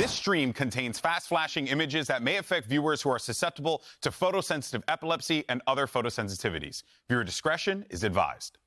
This stream contains fast-flashing images that may affect viewers who are susceptible to photosensitive epilepsy and other photosensitivities. Viewer discretion is advised.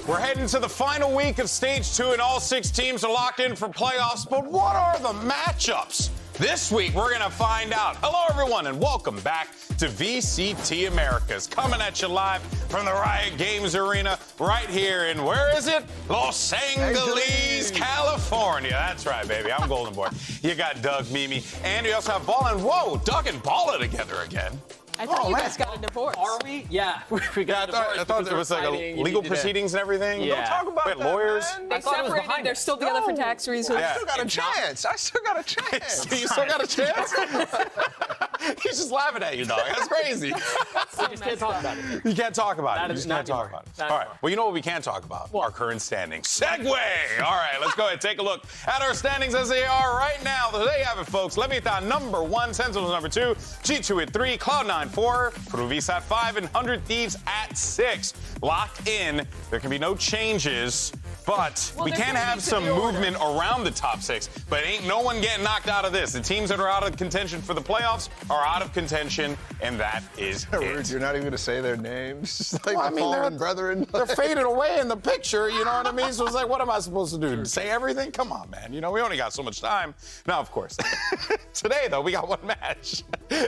We're heading to the final week of Stage 2, and all 6 teams are locked in for playoffs. But what are the matchups? This week, we're going to find out. Hello, everyone, and welcome back to VCT Americas. Coming at you live from the Riot Games Arena right here in, where is it? Los Angeles, California. That's right, baby. I'm Golden Boy. You got Doug, Mimi, and you also have Balla. And whoa, Doug and Balla together again. I thought you guys got a divorce. Are we? Yeah. We got I thought there was like a legal proceedings and everything. Yeah. Don't talk about that, lawyers. Man. They separated. They're still together for tax reasons. I still got a chance. I still got a chance. You still got a chance? He's just laughing at you, dog. That's crazy. We just can't talk about it. You can't talk about it. You Is just not can't talk anymore. about it. Not All right. anymore. Well, you know what we can talk about? Our current standings. Segue! All right, let's go ahead and take a look at our standings as they are right now. There you have it, folks. Leviathan number 1, Sentinels number 2, G2 at 3, Cloud9 4, VCT 5, and 100 Thieves at 6. Locked in. There can be no changes. But we can have some movement around the top 6. But ain't no one getting knocked out of this. The teams that are out of contention for the playoffs are out of contention, and that is it. You're not even going to say their names. Just like Well, I the mean, fallen brethren. They're faded away in the picture, you know what I mean? So it's like, what am I supposed to do? Say everything? Come on, man. You know, we only got so much time. Now, of course, today, though, we got one match.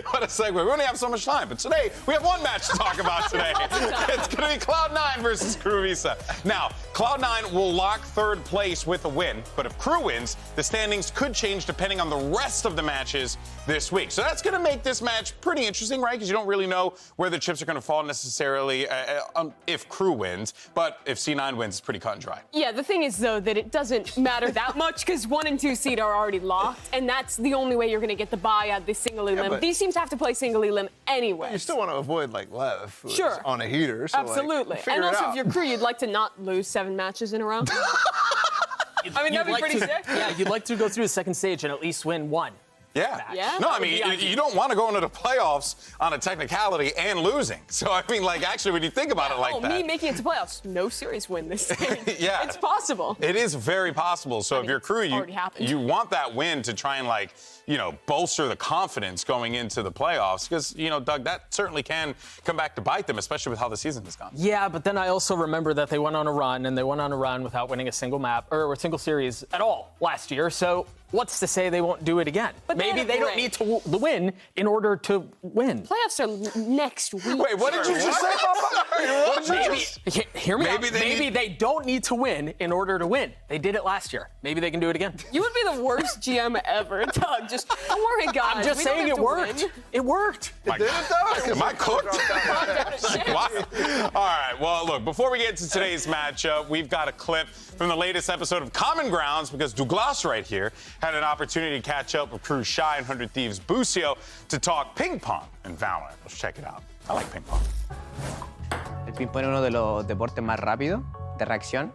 What a segue. We only have so much time, but today, we have one match to talk about today. It's going to be Cloud9 versus Crew Visa. Now, Cloud9 will lock third place with a win, but if Crew wins, the standings could change depending on the rest of the matches this week. So that's going to make this match pretty interesting, right? Because you don't really know where the chips are going to fall necessarily if Crew wins, but if C9 wins, it's pretty cut and dry. Yeah, the thing is, though, that it doesn't matter that much because 1 and 2 seed are already locked, and that's the only way you're going to get the bye out of this single elim. but- These teams have to play single elim anyway. You still want to avoid like Lev, who's Sure. on a heater. So Absolutely. Like, figure And it also, out. if you're Crew, you'd like to not lose 7 matches in a row. I mean, that'd be pretty sick. Yeah, you'd like to go through the second stage and at least win 1. Yeah. Yeah? No, I That would mean, be ideal. you don't want to go into the playoffs on a technicality and losing. So, I mean, like, actually, when you think about it like Oh, that. me making it to playoffs, no series win this stage. Yeah. It's possible. It is very possible. So if mean, you're Crew, it's already happened. you want that win to try and, like, you know, bolster the confidence going into the playoffs. Because, you know, Doug, that certainly can come back to bite them, especially with how the season has gone. Yeah, but then I also remember that they went on a run, and they went on a run without winning a single map or a single series at all last year. So what's to say they won't do it again? But maybe had a they don't break. need to win in order to win. Playoffs are next week. Wait, what did you just say, Papa? What did you just... Hear me Maybe out. they Maybe need- they don't need to win in order to win. They did it last year. Maybe they can do it again. You would be the worst GM ever, Doug. Just don't worry, guys. I'm just We don't saying have it to worked. win. It worked. Did it though? Am I cooked? What? All right, well, look, before we get to today's matchup, we've got a clip from the latest episode of Common Grounds because Douglas right here had an opportunity to catch up with Crew Shy and 100 Thieves Bucio to talk ping pong and VALORANT. Let's check it out. I like ping pong. El ping-pong es uno de los deportes más rápidos de reacción.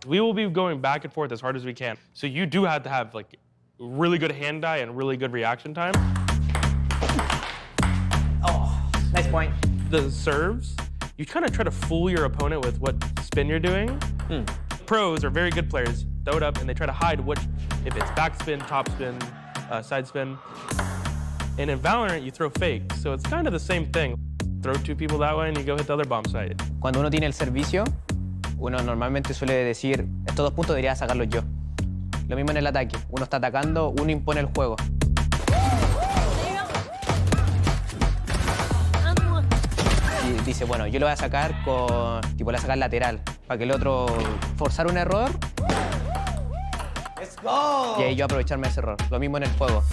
We will be going back and forth as hard as we can. So you do have to have like really good hand-eye and really good reaction time. Nice point. The serves, you kind of try to fool your opponent with what spin you're doing. Pros are very good players, throw it up and they try to hide if it's backspin, topspin, side spin. And in VALORANT, you throw fake. So it's kind of the same thing. Throw 2 people that way and you go hit the other bomb site. Cuando uno tiene el servicio, uno normalmente suele decir, estos 2 puntos debería sacarlos yo. Lo mismo en el ataque. Uno está atacando, uno impone el juego. Y dice, bueno, yo lo voy a sacar con, tipo, lo voy a sacar lateral, para que el otro forzar un error. Let's go. Y ahí yo aprovecharme ese error. Lo mismo en el juego.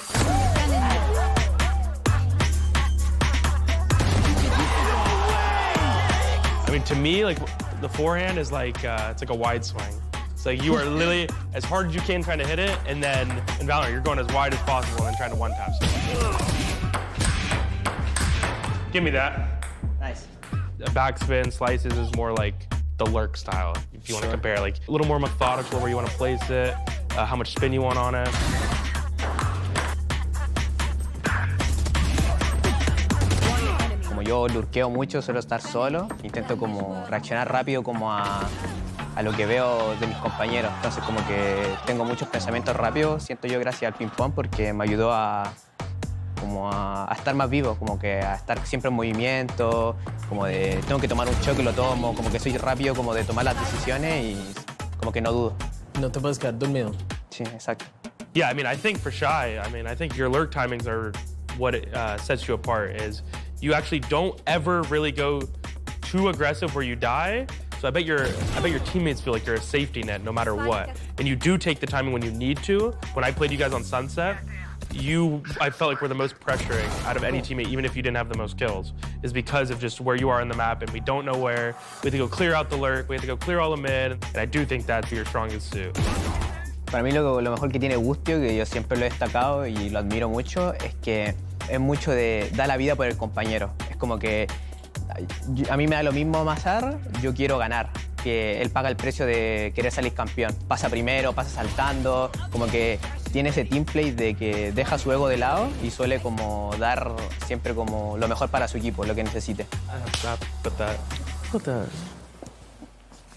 I mean, to me, like the forehand is like it's like a wide swing. It's like you are literally as hard as you can trying to hit it, and then in VALORANT you're going as wide as possible and trying to one-tap. Give me that. Nice. Backspin slices is more like the lurk style. If you want to compare, like a little more methodical where you want to place it, how much spin you want on it. yo lurqueo mucho, suelo estar solo, intento como reaccionar rápido como a lo que veo de mis compañeros. Entonces como que tengo muchos pensamientos rápidos, siento yo gracias al ping-pong porque me ayudó a estar más vivo, como que a estar siempre en movimiento, como de tengo que tomar un choque, lo tomo, como que soy rápido como de tomar las decisiones y como que no dudo. No te puedes quedar dormido. Sí, exacto. Yeah, I mean, I think for Shy, I think your lurk timings are what sets you apart. Is you actually don't ever really go too aggressive where you die. So I bet your teammates feel like you're a safety net no matter what. And you do take the timing when you need to. When I played you guys on Sunset, I felt like we're the most pressuring out of any teammate, even if you didn't have the most kills, is because of just where you are in the map and we don't know where. We have to go clear out the lurk, we have to go clear all the mid, and I do think that's your strongest suit. Para mí lo mejor que tiene Gustio, que yo siempre lo he destacado y lo admiro mucho, es que es mucho de dar la vida por el compañero. Es como que a mí me da lo mismo Mazar, yo quiero ganar. Que él paga el precio de querer salir campeón. Pasa primero, pasa saltando, como que tiene ese team play de que deja su ego de lado y suele como dar siempre como lo mejor para su equipo, lo que necesite.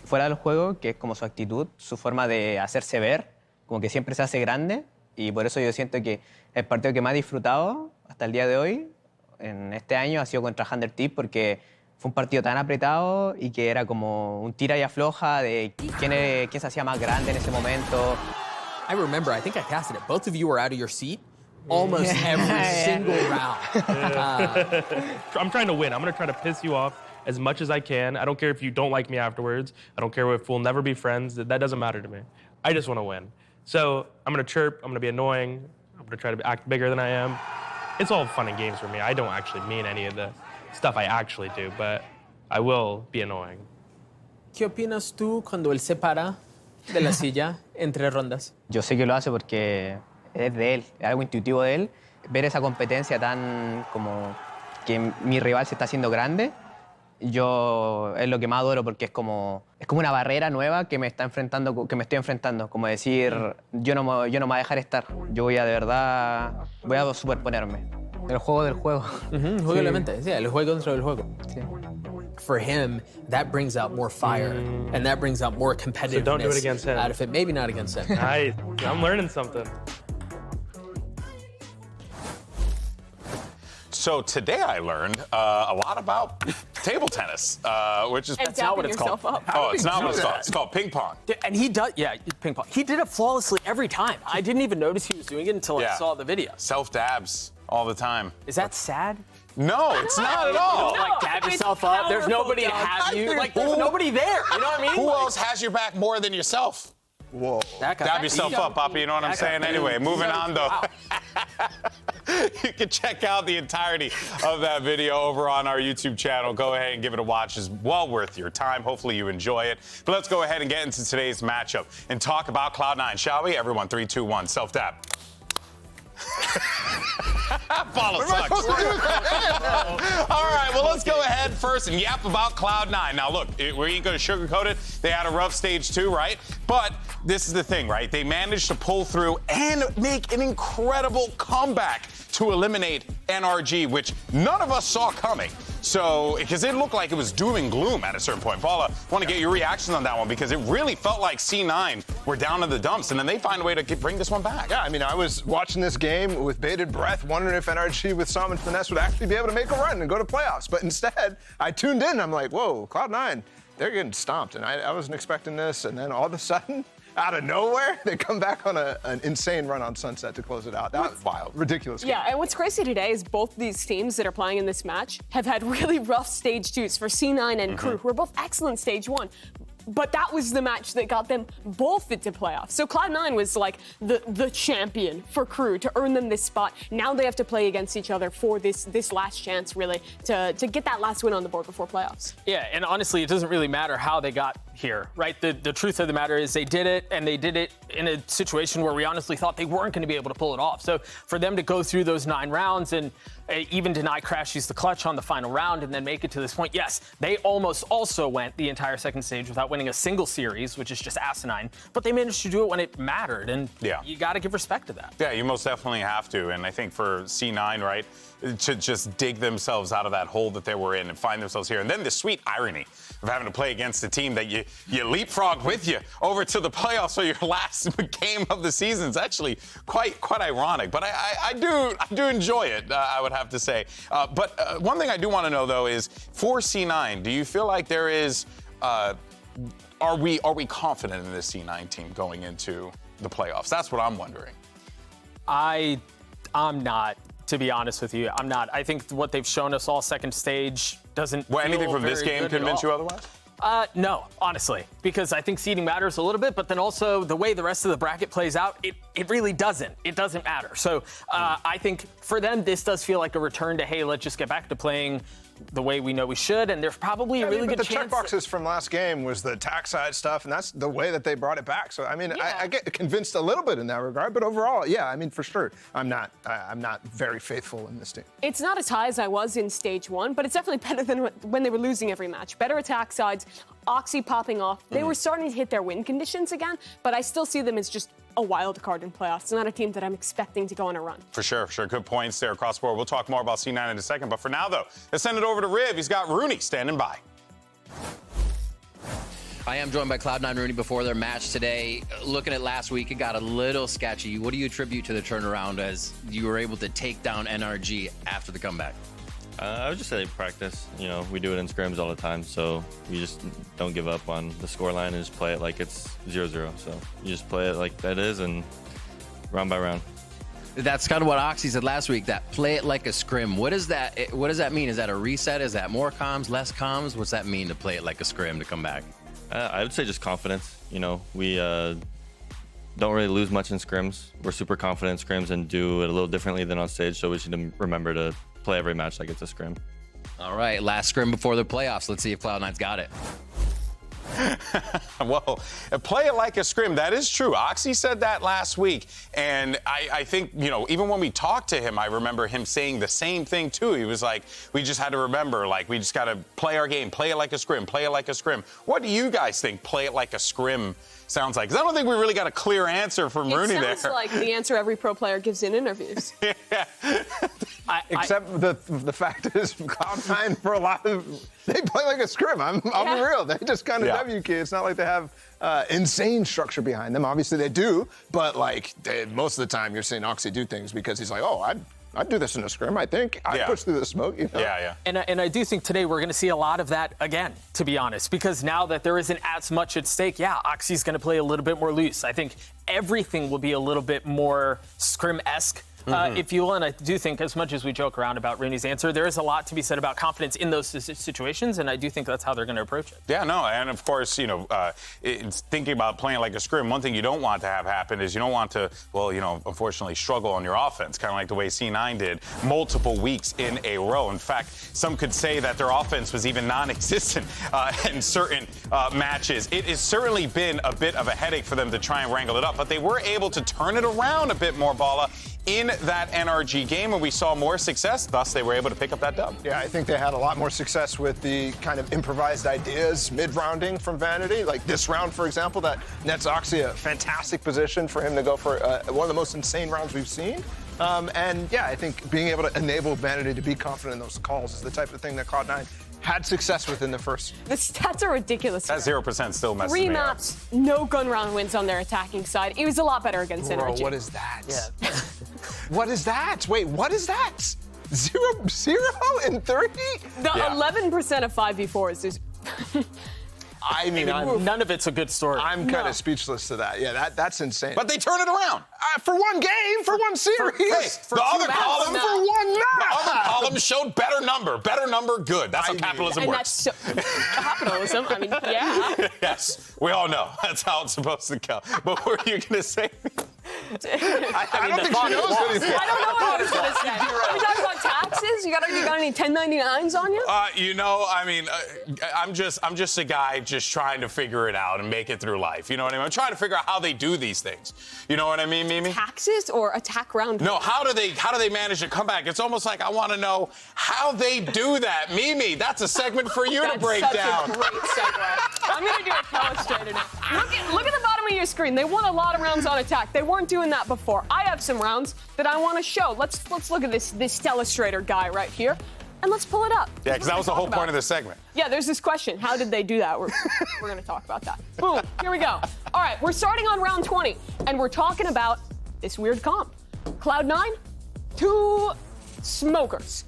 Fuera del juego, que es como su actitud, su forma de hacerse ver, como que siempre se hace grande y por eso yo siento que el partido que más he disfrutado hasta el día de hoy, en este año, ha sido contra Hunter Team porque fue un partido tan apretado y que era como un tira y afloja de quién se hacía más grande en ese momento. I remember, I think I casted it. Both of you were out of your seat almost every single round. I'm trying to win. I'm going to try to piss you off as much as I can. I don't care if you don't like me afterwards. I don't care if we'll never be friends. That doesn't matter to me. I just want to win. So I'm going to chirp. I'm going to be annoying. I'm going to try to act bigger than I am. It's all fun and games for me. I don't actually mean any of the stuff I actually do, but I will be annoying. ¿Qué opinas tú cuando él se para de la silla entre rondas? Yo sé que lo hace porque es de él, es algo intuitivo de él. Ver esa competencia tan como que mi rival se está haciendo grande, yo es lo que más adoro porque es como una barrera nueva que me estoy enfrentando, como decir, yo no me voy a dejar estar, yo voy a superponerme. El juego del juego. Juego de la mente, sí, el juego dentro del juego. Sí. For him, that brings out more fire, and that brings out more competitiveness. So don't do it against him. Out of it, maybe not against him. Nice. I'm learning something. So today I learned a lot about table tennis, which is And not what it's yourself called. up. oh, it's not what it's called. It's called ping pong. And he does, yeah, ping pong. He did it flawlessly every time. I didn't even notice he was doing it until I Yeah. saw the video. Self dabs all the time. Is that sad? No, it's not at all. Like dab It's yourself up. There's powerful, nobody to Doug. have you. Like there's nobody there. You know what I mean? Who Like, else has your back more than yourself? Whoa. that guy- Dab yourself up, Poppy. You know what I'm saying? Anyway, moving on though. You can check out the entirety of that video over on our YouTube channel. Go ahead and give it a watch. It's well worth your time. Hopefully you enjoy it. But let's go ahead and get into today's matchup and talk about Cloud9, shall we? Everyone, 3, 2, 1, self-dab. Follow sucks. All right, well, let's go ahead first and yap about Cloud9. Now, look, we ain't going to sugarcoat it. They had a rough stage 2, right? But this is the thing, right? They managed to pull through and make an incredible comeback to eliminate NRG, which none of us saw coming. So, because it looked like it was doom and gloom at a certain point. Paula, I want to get your reaction on that one because it really felt like C9 were down in the dumps, and then they find a way to bring this one back. Yeah, I mean, I was watching this game with bated breath, wondering if NRG with Som and Finesse would actually be able to make a run and go to playoffs. But instead, I tuned in, and I'm like, whoa, Cloud9, they're getting stomped. And I wasn't expecting this, and then all of a sudden, out of nowhere, they come back on an insane run on Sunset to close it out. That was wild. Ridiculous game. Yeah, and what's crazy today is both these teams that are playing in this match have had really rough stage 2s for C9 and Crew, who are both excellent stage 1. But that was the match that got them both into playoffs. So Cloud9 was like the champion for Crew to earn them this spot. Now they have to play against each other for this last chance, really, to get that last win on the board before playoffs. Yeah, and honestly, it doesn't really matter how they got here, right? The truth of the matter is they did it, and they did it in a situation where we honestly thought they weren't going to be able to pull it off. So for them to go through those 9 rounds and even deny Crashies the clutch on the final round and then make it to this point, yes, they almost also went the entire second stage without winning a single series, which is just asinine, but they managed to do it when it mattered, and you got to give respect to that. Yeah, you most definitely have to, and I think for C9, right, to just dig themselves out of that hole that they were in and find themselves here. And then the sweet irony of having to play against a team that you leapfrogged with you over to the playoffs for your last game of the season is actually quite ironic. But I do enjoy it, I would have to say. But one thing I do want to know, though, is for C9, do you feel like there is, are we confident in this C9 team going into the playoffs? That's what I'm wondering. I'm not. To be honest with you, I'm not. I think what they've shown us all second stage doesn't. Well, anything from this game convince you otherwise? No, honestly, because I think seeding matters a little bit, but then also the way the rest of the bracket plays out, it really doesn't. It doesn't matter. So I think for them, this does feel like a return to, hey, let's just get back to playing the way we know we should, and there's probably a really good chance. The checkboxes from last game was the attack side stuff, and that's the way that they brought it back. So I mean, I get convinced a little bit in that regard, but overall, yeah, I mean, for sure, I'm not very faithful in this team. It's not as high as I was in stage 1, but it's definitely better than when they were losing every match. Better attack sides, Oxy popping off. They were starting to hit their win conditions again, but I still see them as just a wild card in playoffs. It's not a team that I'm expecting to go on a run. For sure. Good points there across the board. We'll talk more about C9 in a second, but for now, though, let's send it over to Riv. He's got Rooney standing by. I am joined by Cloud9 Rooney before their match today. Looking at last week, it got a little sketchy. What do you attribute to the turnaround as you were able to take down NRG after the comeback? I would just say practice. You know, we do it in scrims all the time, so we just don't give up on the scoreline and just play it like it's 0-0. So you just play it like that is, and round by round. That's kind of what Oxy said last week, that play it like a scrim. What does that mean? Is that a reset? Is that more comms, less comms? What's that mean to play it like a scrim to come back? I would say just confidence. You know, we don't really lose much in scrims. We're super confident in scrims and do it a little differently than on stage, so we should remember to play every match like it's a scrim. All right, last scrim before the playoffs. Let's see if Cloud9's got it. Well, play it like a scrim. That is true. Oxy said that last week. And I think, you know, even when we talked to him, I remember him saying the same thing, too. He was like, we just had to remember, like, we just got to play our game, play it like a scrim, play it like a scrim. What do you guys think play it like a scrim sounds like? Because I don't think we really got a clear answer from Rooney there. It sounds like the answer every pro player gives in interviews. Yeah. Except the fact is, Cloud9 for a lot of they play like a scrim. I'll be real. They just kind of WK. It's not like they have insane structure behind them. Obviously they do, but like most of the time you're seeing Oxy do things because he's like, oh, I'd do this in a scrim, I think. I'd push through the smoke, you know? Yeah. And I do think today we're going to see a lot of that again, to be honest, because now that there isn't as much at stake, Oxy's going to play a little bit more loose. I think everything will be a little bit more scrim-esque. If you will, and I do think, as much as we joke around about Rooney's answer, there is a lot to be said about confidence in those situations, and I do think that's how they're going to approach it. Yeah, no, and of course, you know, thinking about playing like a scrim, one thing you don't want to have happen is you don't want to, well, you know, unfortunately struggle on your offense, kind of like the way C9 did multiple weeks in a row. In fact, some could say that their offense was even non-existent in certain matches. It has certainly been a bit of a headache for them to try and wrangle it up, but they were able to turn it around a bit more, Bala, in that NRG game, and we saw more success. Thus, they were able to pick up that dub. Yeah, I think they had a lot more success with the kind of improvised ideas mid-rounding from Vanity. Like this round, for example, that nets Oxy a fantastic position for him to go for one of the most insane rounds we've seen. And yeah, I think being able to enable Vanity to be confident in those calls is the type of thing that Cloud9 had success with in the first. The stats are ridiculous. That 0% still messes me up. 3 maps, no gun round wins on their attacking side. It was a lot better against NRG. What is that? Yeah. What is that? Wait, what is that? 0 in 30? The 11% of 5v4s is... I mean, none of it's a good story. I'm kind of speechless to that. Yeah, that's insane. But they turn it around. For one game, for one series. The other column for one map. The other column showed better number. Better number, good. That's how capitalism works. And that's capitalism. I mean, yeah. Yes, we all know. That's how it's supposed to go. But what were you going to say? I don't think she knows anything. I don't know what I was going to say. Are we talking about taxes You got any 1099s on you? You know, I mean, I'm just a guy just trying to figure it out and make it through life. You know what I mean? I'm trying to figure out how they do these things. You know what I mean, Mimi? Taxes or attack round? No, how do they manage to come back? It's almost like I want to know how they do that. Mimi, that's a segment for you to break down. That's a great segue. I'm going to do a telestrator now. Look at the bottom of your screen. They won a lot of rounds on attack. They weren't doing that before. I have some rounds that I want to show. Let's look at this telestrator guy right here, and let's pull it up. Yeah, because that was the whole point of this segment. Yeah, there's this question. How did they do that? We're going to talk about that. Boom, here we go. All right, we're starting on round 20, and we're talking about this weird comp. Cloud9, 2 smokers.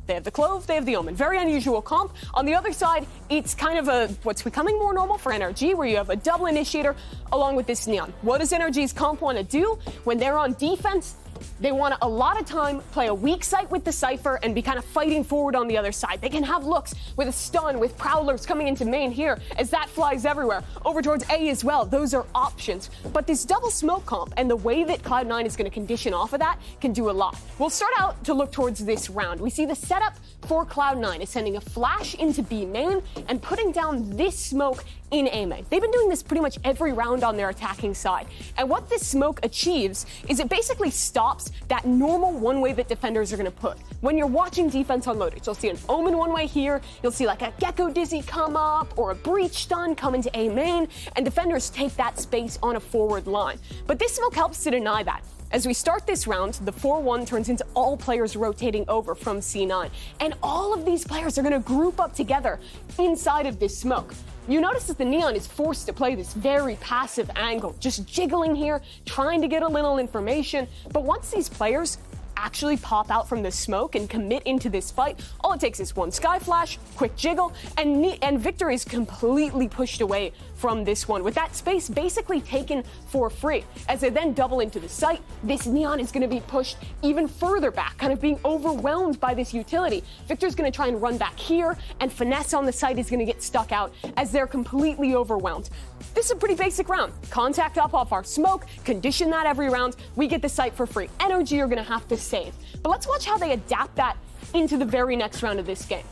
They have the Clove, they have the Omen. Very unusual comp. On the other side, it's kind of what's becoming more normal for NRG, where you have a double initiator along with this Neon. What does NRG's comp want to do when they're on defense? They want to, a lot of time, play a weak site with the Cypher and be kind of fighting forward on the other side. They can have looks with a stun, with Prowlers coming into main here as that flies everywhere. Over towards A as well. Those are options. But this double smoke comp and the way that Cloud9 is going to condition off of that can do a lot. We'll start out to look towards this round. We see the setup for Cloud9 is sending a flash into B main and putting down this smoke in A main. They've been doing this pretty much every round on their attacking side. And what this smoke achieves is it basically stops that normal one-way that defenders are going to put. When you're watching defense unloaded, you'll see an Omen one-way here, you'll see like a Gecko Dizzy come up or a Breach stun come into A main, and defenders take that space on a forward line. But this smoke helps to deny that. As we start this round, the 4-1 turns into all players rotating over from C9. And all of these players are going to group up together inside of this smoke. You notice that the Neon is forced to play this very passive angle, just jiggling here, trying to get a little information. But once these players actually pop out from the smoke and commit into this fight, all it takes is one Sky Flash, quick jiggle, and Victor is completely pushed away from this one, with that space basically taken for free. As they then double into the site, this Neon is going to be pushed even further back, kind of being overwhelmed by this utility. Victor's going to try and run back here, and Finesse on the site is going to get stuck out as they're completely overwhelmed. This is a pretty basic round. Contact up off our smoke, condition that every round, we get the site for free. NRG are going to have to save. But let's watch how they adapt that into the very next round of this game.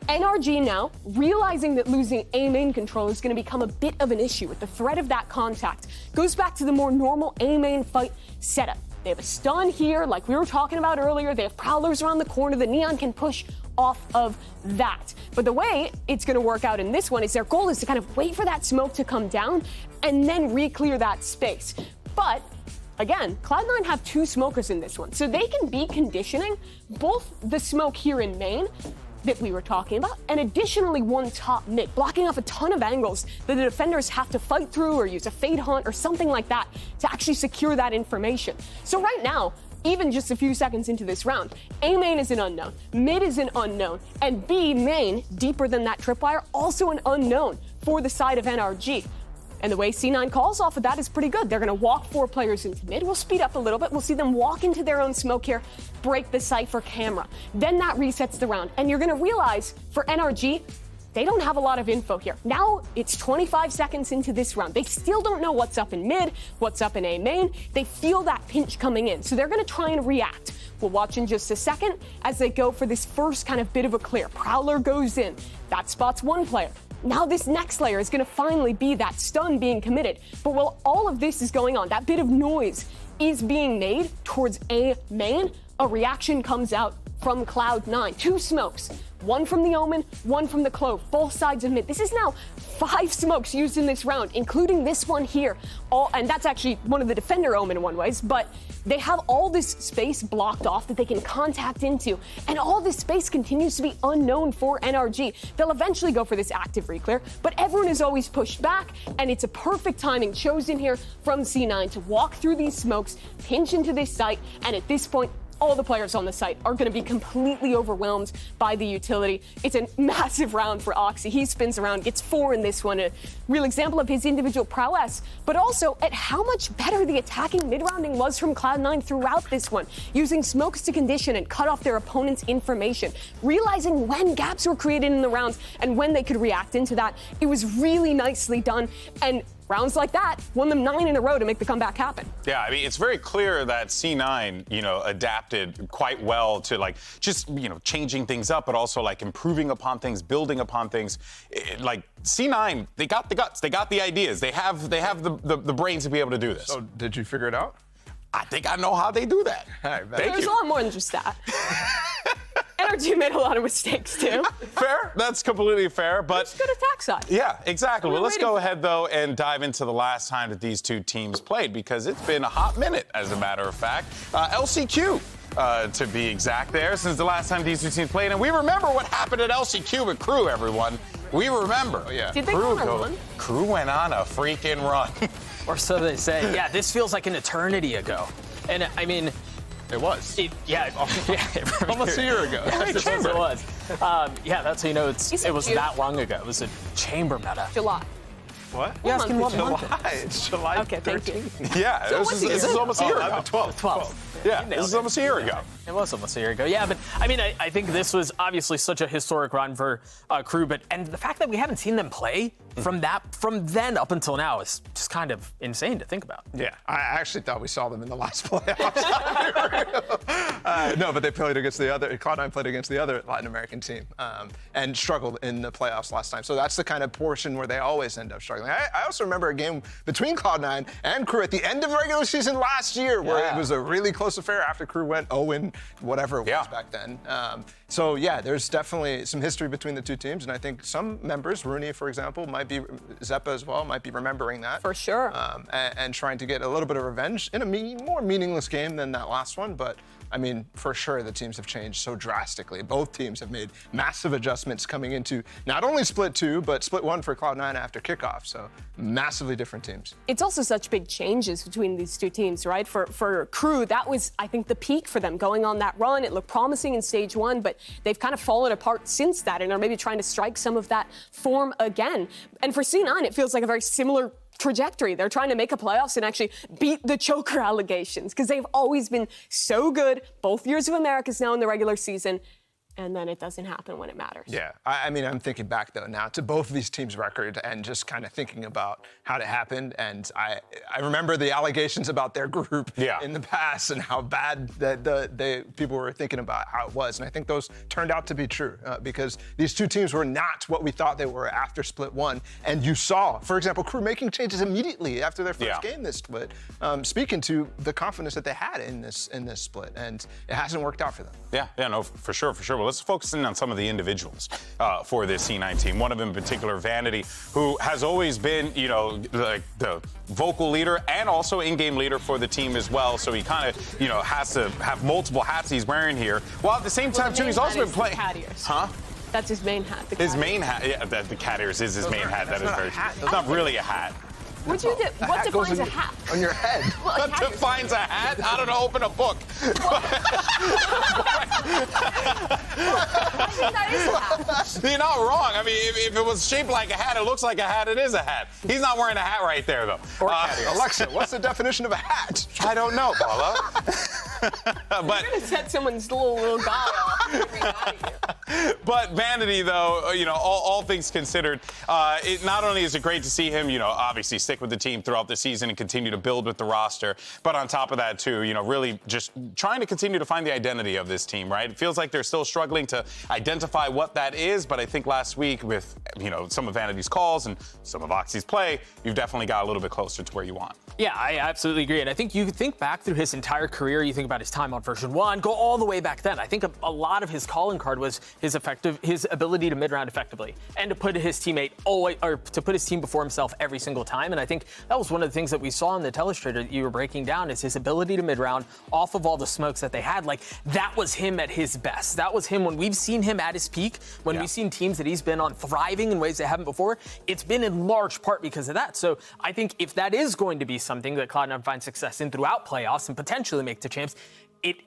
NRG now, realizing that losing A main control is going to become a bit of an issue with the threat of that contact, goes back to the more normal A main fight setup. They have a stun here, like we were talking about earlier. They have Prowlers around the corner. The Neon can push off of that. But the way it's going to work out in this one is their goal is to kind of wait for that smoke to come down and then re-clear that space. But again, Cloud9 have 2 smokers in this one, so they can be conditioning both the smoke here in main that we were talking about, and additionally one top mid, blocking off a ton of angles that the defenders have to fight through or use a fade hunt or something like that to actually secure that information. So right now, even just a few seconds into this round, A main is an unknown, mid is an unknown, and B main, deeper than that tripwire, also an unknown for the side of NRG. And the way C9 calls off of that is pretty good. They're going to walk 4 players into mid. We'll speed up a little bit. We'll see them walk into their own smoke here, break the Cypher camera. Then that resets the round. And you're going to realize for NRG, they don't have a lot of info here. Now it's 25 seconds into this round. They still don't know what's up in mid, what's up in A main. They feel that pinch coming in. So they're going to try and react. We'll watch in just a second as they go for this first kind of bit of a clear. Prowler goes in. That spots 1 player. Now this next layer is going to finally be that stun being committed. But while all of this is going on, that bit of noise is being made towards A main, a reaction comes out from Cloud9. 2 smokes. 1 from the Omen, 1 from the Clove, both sides of mid. This is now 5 smokes used in this round, including this one here. And that's actually one of the defender Omen one-ways, but they have all this space blocked off that they can contact into, and all this space continues to be unknown for NRG. They'll eventually go for this active reclear, but everyone is always pushed back, and it's a perfect timing chosen here from C9 to walk through these smokes, pinch into this site, and at this point, all the players on the site are going to be completely overwhelmed by the utility. It's a massive round for Oxy. He spins around, gets 4 in this one, a real example of his individual prowess, but also at how much better the attacking mid-rounding was from Cloud9 throughout this one, using smokes to condition and cut off their opponent's information, realizing when gaps were created in the rounds and when they could react into that. It was really nicely done, and rounds like that won them 9 in a row to make the comeback happen. Yeah, I mean, it's very clear that C9, adapted quite well to just, changing things up, but also improving upon things, building upon things. C9, they got the guts, they got the ideas, they have the brains to be able to do this. So did you figure it out? I think I know how they do that. There's a lot more than just that. NRG made a lot of mistakes too. Fair, that's completely fair, but it's good attack side. Yeah, exactly. Well, let's go ahead though and dive into the last time that these two teams played, because it's been a hot minute, as a matter of fact. LCQ. To be exact there, since the last time these two teams played. And we remember what happened at LCQ with Crew, everyone. We remember. Oh, yeah. Did they go on a run? Crew went on a freaking run. Or so they say. Yeah, this feels like an eternity ago. And I mean, it was. Almost a year ago. It was. Yeah, that's how you know it was that long ago. It was a chamber meta. July. What? You asking what month? July. It's July 13th. Thank you. Yeah, this is almost a year ago. 12. Yeah, this is almost a year ago. It was almost a year ago. Yeah, but I mean, I think this was obviously such a historic run for Crew, and the fact that we haven't seen them play from then up until now is just kind of insane to think about. Yeah, I actually thought we saw them in the last playoffs. No, but they played against Cloud9 played against the other Latin American team and struggled in the playoffs last time. So that's the kind of portion where they always end up struggling. I also remember a game between Cloud9 and Crew at the end of the regular season last year where it was a really close affair after Crew went 0-, whatever it was back then. So yeah, there's definitely some history between the two teams, and I think some members, Rooney, for example, Zeppa as well, might be remembering that. For sure. And trying to get a little bit of revenge in a more meaningless game than that last one, but I mean, for sure, the teams have changed so drastically. Both teams have made massive adjustments coming into not only Split 2, but Split 1 for Cloud9 after Kickoff. So massively different teams. It's also such big changes between these two teams, right? For Crew, that was, I think, the peak for them going on that run. It looked promising in stage 1, but they've kind of fallen apart since that and are maybe trying to strike some of that form again. And for C9, it feels like a very similar trajectory. They're trying to make a playoffs and actually beat the choker allegations, because they've always been so good, both years of Americas now in the regular season, and then it doesn't happen when it matters. Yeah, I mean, I'm thinking back, though, now to both of these teams' record and just kind of thinking about how it happened. And I remember the allegations about their group in the past and how bad the people were thinking about how it was. And I think those turned out to be true because these two teams were not what we thought they were after Split 1. And you saw, for example, Crew making changes immediately after their first game this split, speaking to the confidence that they had in this split. And it hasn't worked out for them. Yeah, no, for sure. Well, let's focus in on some of the individuals for this C9 team. One of them in particular, Vanity, who has always been, like the vocal leader and also in-game leader for the team as well. So he kind of, has to have multiple hats he's wearing here. While at the same time, too, he's also been playing. Huh? That's his main hat. His main hat, yeah, the cat ears is his main hat. That is very true. It's not really a hat. What defines a hat? On your head. What defines a hat? I don't know, open a book. I think that is a hat. You're not wrong. I mean, if it was shaped like a hat, it looks like a hat, it is a hat. He's not wearing a hat right there, though. Alexa, what's the definition of a hat? I don't know, Paula. But you're gonna set someone's little guy off. But Vanity, though, all things considered, not only is it great to see him, obviously stick with the team throughout the season and continue to build with the roster, but on top of that, too, really just trying to continue to find the identity of this team, right? It feels like they're still struggling to identify what that is, but I think last week with, some of Vanity's calls and some of Oxy's play, you've definitely got a little bit closer to where you want. Yeah, I absolutely agree. And I think you think back through his entire career, you think about his time on version 1, go all the way back then. I think a lot of his calling card was his ability to mid-round effectively and to put his teammate to put his team before himself every single time. And I think that was one of the things that we saw in the telestrator that you were breaking down is his ability to mid-round off of all the smokes that they had. Like, that was him at his best. That was him when we've seen him at his peak, when we've seen teams that he's been on thriving in ways they haven't before. It's been in large part because of that. So I think if that is going to be something that Cloud9 finds success in throughout playoffs and potentially make the champs,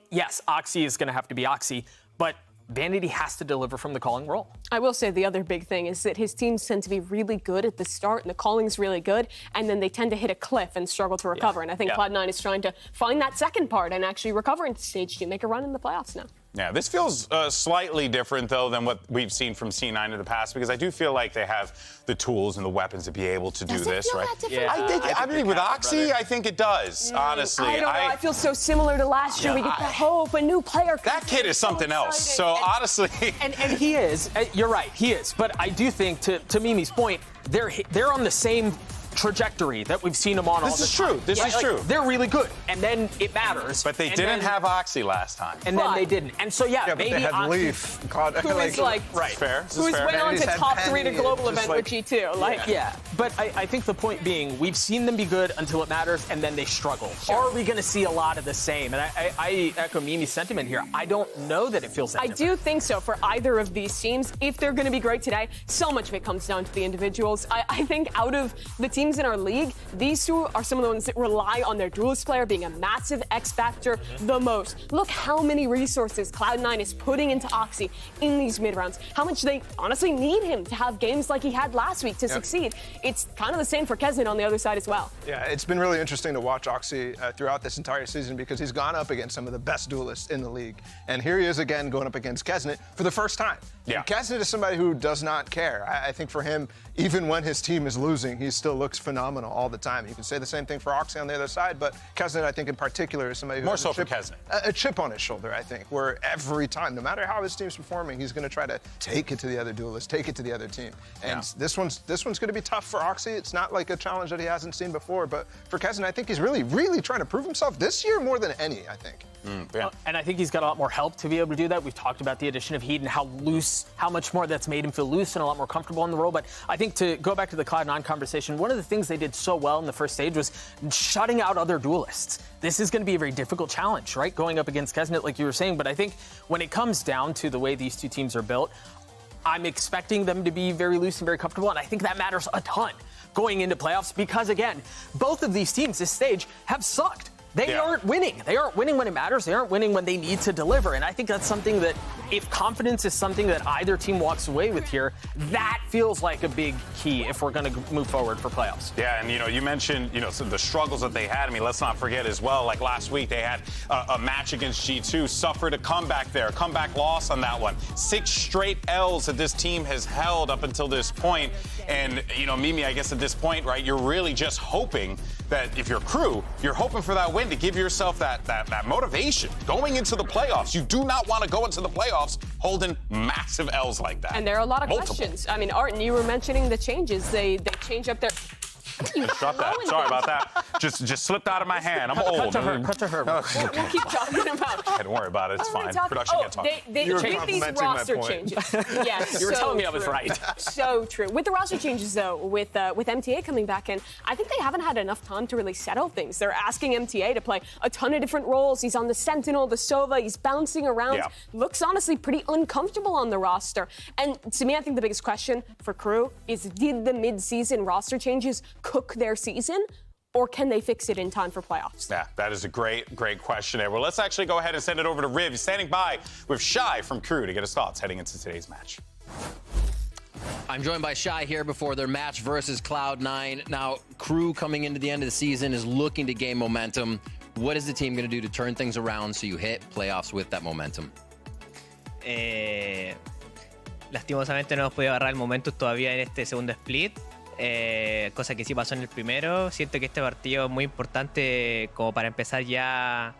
yes, Oxy is going to have to be Oxy, but Vanity has to deliver from the calling role. I will say the other big thing is that his teams tend to be really good at the start, and the calling's really good, and then they tend to hit a cliff and struggle to recover. And I think Cloud9 is trying to find that second part and actually recover into stage 2, make a run in the playoffs now. Yeah, this feels slightly different, though, than what we've seen from C9 in the past, because I do feel like they have the tools and the weapons to be able to do this, right? I mean, with Oxy, I think it does, honestly. I don't know. I feel so similar to last year. We get the hope, a new player. That kid is something else. So, honestly. And he is. You're right, he is. But I do think, to Mimi's point, they're on the same trajectory that we've seen them on all the time. This is true. They're really good, and then it matters. But they didn't have Oxy last time. And then they didn't. And so, but maybe they had Oxy, Leaf. Who is like, right. Fair. Who is went on to top 3 to global event like, with G2. Like, yeah. But I think the point being, we've seen them be good until it matters, and then they struggle. Sure. Are we going to see a lot of the same? And I echo Mimi's sentiment here. I don't know that it feels that different. do think so for either of these teams. If they're going to be great today, so much of it comes down to the individuals. I think out of the teams in our league, these two are some of the ones that rely on their duelist player being a massive X factor the most. Look how many resources Cloud9 is putting into Oxy in these mid-rounds. How much they honestly need him to have games like he had last week to succeed. It's kind of the same for Kesnet on the other side as well. Yeah, it's been really interesting to watch Oxy throughout this entire season because he's gone up against some of the best duelists in the league. And here he is again going up against Kesnet for the first time. Yeah. And Kesnet is somebody who does not care. I think for him, even when his team is losing, he still looks phenomenal all the time. You can say the same thing for Oxy on the other side, but Kesnet, I think in particular, is somebody who more has so for Kesnet. A chip on his shoulder, I think, where every time, no matter how his team's performing, he's going to try to take it to the other duelist, take it to the other team. And this one's going to be tough for Oxy. It's not like a challenge that he hasn't seen before, but for Kesnet, I think he's really, really trying to prove himself this year more than any, I think. And I think he's got a lot more help to be able to do that. We've talked about the addition of Heat and how much more that's made him feel loose and a lot more comfortable in the role. But I think to go back to the Cloud9 conversation, one of the things they did so well in the first stage was shutting out other duelists. This is going to be a very difficult challenge, right? Going up against Kesnet, like you were saying. But I think when it comes down to the way these two teams are built, I'm expecting them to be very loose and very comfortable. And I think that matters a ton going into playoffs because, again, both of these teams this stage have sucked. They aren't winning. They aren't winning when it matters. They aren't winning when they need to deliver. And I think that's something that, if confidence is something that either team walks away with here, that feels like a big key if we're going to move forward for playoffs. Yeah, and you mentioned some of the struggles that they had. I mean, let's not forget as well, like last week they had a match against G2, suffered a comeback there, comeback loss on that one. 6 straight L's that this team has held up until this point. And Mimi, I guess at this point, right, you're really just hoping that if you're Crew, you're hoping for that win to give yourself that motivation going into the playoffs. You do not want to go into the playoffs holding massive L's like that. And there are a lot of questions. I mean, Art, and you were mentioning the changes. They change up their... Drop that. Sorry about that. Just slipped out of my hand. I'm old. Cut to her. We'll keep talking about it. Don't worry about it. It's fine. Production can't talk. With these roster changes. Yes, you were telling me I was right. So true. With the roster changes, though, with MTA coming back in, I think they haven't had enough time to really settle things. They're asking MTA to play a ton of different roles. He's on the Sentinel, the Sova. He's bouncing around. Yeah. Looks honestly pretty uncomfortable on the roster. And to me, I think the biggest question for Crew is, did the mid-season roster changes cook their season, or can they fix it in time for playoffs? Yeah, that is a great question there. Well, let's actually go ahead and send it over to Riv. He's standing by with Shy from Crew to get his thoughts heading into today's match. I'm joined by Shy here before their match versus Cloud9. Now, Crew coming into the end of the season is looking to gain momentum. What is the team going to do to turn things around so you hit playoffs with that momentum? Lastimosamente no hemos podido agarrar el momentum todavía en este segundo split. Cosa que sí pasó en el primero. Siento que este partido es muy importante como para empezar ya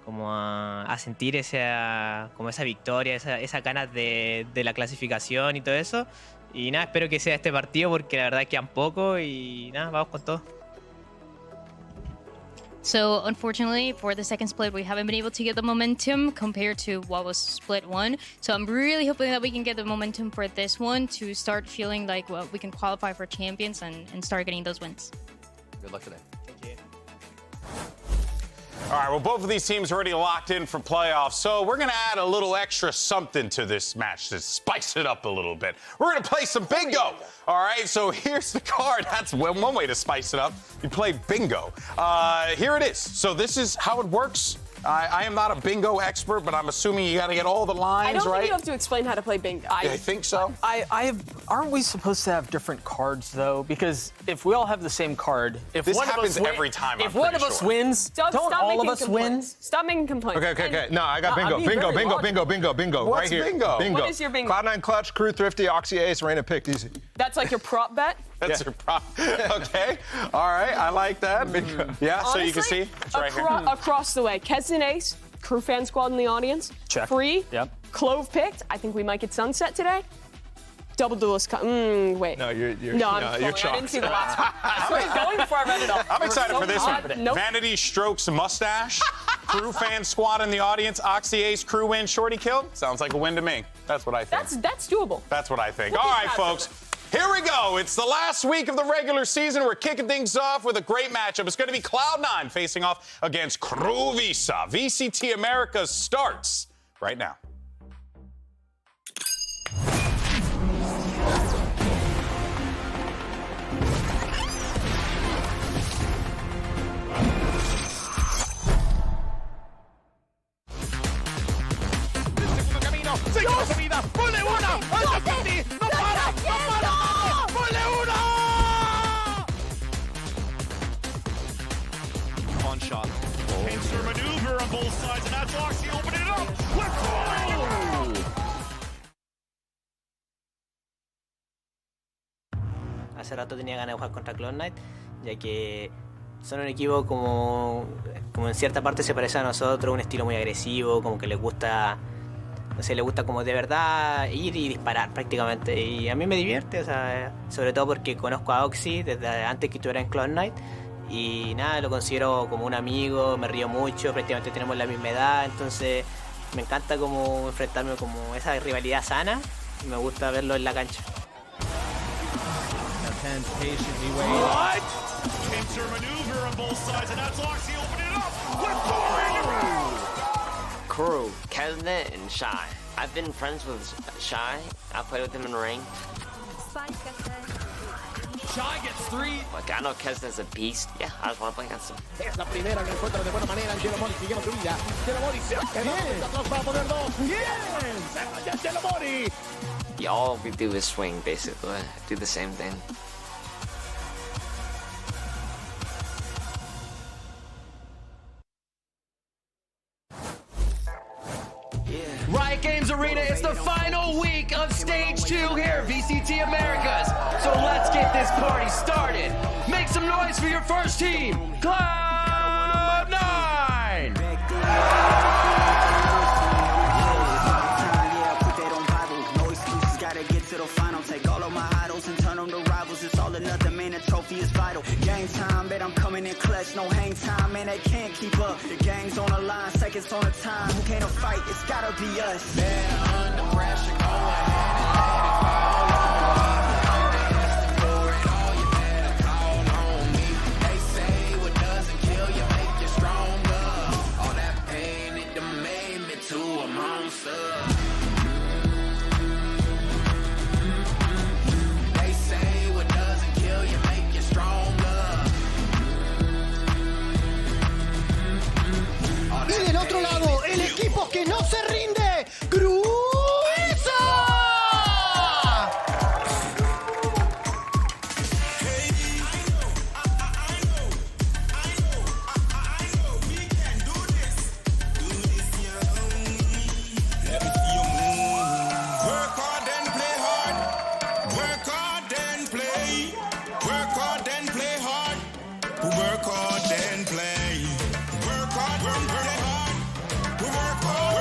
como a sentir esa victoria, esa ganas de la clasificación y todo eso. Y nada, espero que sea este partido porque la verdad quedan poco y nada, vamos con todo. So unfortunately, for the second split, we haven't been able to get the momentum compared to what was split 1. So I'm really hoping that we can get the momentum for this one to start feeling like we can qualify for champions and start getting those wins. Good luck today. Thank you. All right, well, both of these teams are already locked in for playoffs, so we're going to add a little extra something to this match to spice it up a little bit. We're going to play some bingo. All right, so here's the card. That's one way to spice it up. You play bingo. Here it is. So this is how it works. I am not a bingo expert, but I'm assuming you got to get all the lines, I don't right? think you have to explain how to play bingo. I think so. Aren't we supposed to have different cards though? Because if we all have the same card, if This one happens of us every time, if I'm one of pretty us sure. wins, don't Stop all of making us win? complaints. Stop making complaints. Okay. No, I got I'm bingo. being very Bingo. What's right here. bingo? What is your bingo? Cloud9 clutch, crew thrifty, Oxy ace, Reina picked, easy. That's like your prop bet? That's your prop. Okay. All right. I like that. Yeah, so you can see. It's right here. Across the way. Keston ace, crew fan squad in the audience. Check. Free. Yep. Clove picked. I think we might get sunset today. Double duelist. Wait. No, you're I didn't see the last one. I was going before I read it all. I'm excited for this one. Nope. Vanity strokes mustache. Crew fan squad in the audience. Oxy ace, crew win, shorty kill. Sounds like a win to me. That's what I think. That's doable. That's what I think. We'll All keep right, tabs folks. of Here we go. It's the last week of the regular season. We're kicking things off with a great matchup. It's going to be Cloud9 facing off against Crew Visa. VCT Americas starts right now. One shot. Pincer maneuver on both sides, and that's Oxy opening it up. Let's go! Hace rato tenía ganas de jugar contra Cloud9, ya que son un equipo como en cierta parte se parece a nosotros, un estilo muy agresivo, como que les gusta, no sé, les gusta como de verdad ir y disparar prácticamente. Y a mí me divierte, o sea, sobre todo porque conozco a Oxy desde antes que estuviera en Cloud9 y nada, lo considero como un amigo, me río mucho, prácticamente tenemos la misma edad, entonces me encanta como enfrentarme como esa rivalidad sana y me gusta verlo en la cancha. What? Pincer maneuver on both sides, and that's Oxy opening it up. Let's go! Crew, Kesnet, and Shy. I've been friends with Shy. I played with him in ring. Shy gets 3. Like, I know Kesnet's a beast. Yeah, I just want to play against him. Es la primera que encuentra de buena manera. Jelomori siguiendo su vida. Jelomori se va quedando atrás para poner dos. Bien. Se vaya Jelomori. Yeah, all we do is swing, basically. Do the same thing. Riot Games Arena, it's the final week of Stage 2 here at VCT Americas. So let's get this party started. Make some noise for your first team, Cloud9! Is vital. Game time, bet I'm coming in clutch. No hang time, man, they can't keep up. The game's on the line, seconds on the time. Who can't fight? It's gotta be us. Man, under pressure, go ahead and let it fall on. For it all, you better call on me. They say what doesn't kill you make you stronger. All that pain, it done made me to a monster. They say what doesn't kill you make you stronger. Y del otro lado, el equipo que no se rinde, Crew Visa. Work hard and play hard. Work hard and play. Work hard and play hard. Work hard and play. Work hard, work hard. Work hard,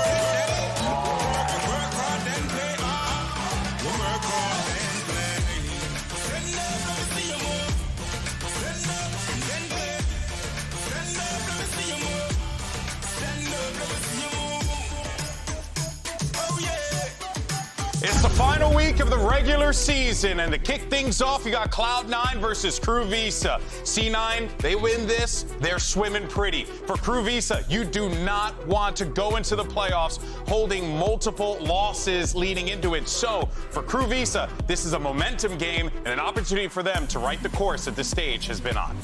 work hard and play hard. Work hard and play. Stand up, let me see you move. Stand up and play. Stand up, let me see you move. Stand up, let me see you move. Oh yeah. It's the final week of the regular season, and to kick things off, you got Cloud9 versus Crew Visa. C9, they win this, they're swimming pretty. For Crew Visa, you do not want to go into the playoffs holding multiple losses leading into it. So, for Crew Visa, this is a momentum game and an opportunity for them to right the course that this stage has been on.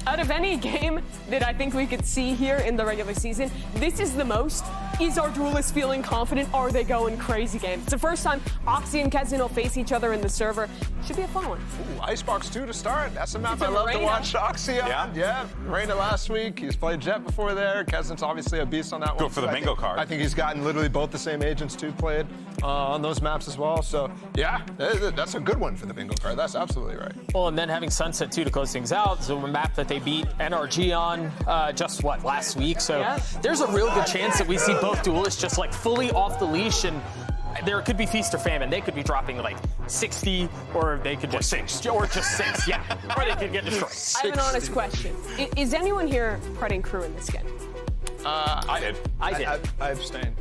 Out of any game that I think we could see here in the regular season, this is the most. Is our duelists feeling confident? Are they going crazy game? It's the first time Oxy and Kezen will face each other in the server. Should be a fun one. Ooh, Icebox 2 to start. That's a map I love to Reyna. watch Oxy on. Yeah. Reyna last week. He's played Jet before there. Kezen's obviously a beast on that one. Go for the bingo card. I think he's gotten literally both the same agents too played on those maps as well. So, yeah, that's a good one for the bingo card. That's absolutely right. Well, and then having Sunset 2 to close things out. So a map that they beat NRG on last week. So there's a real good chance that we see both duelists just like fully off the leash, and there could be feast or famine. They could be dropping like 60, or they could just 6, or just 6, yeah. Or they could get destroyed. I have an honest question. Is anyone here putting Crew in this game? I did. I abstained.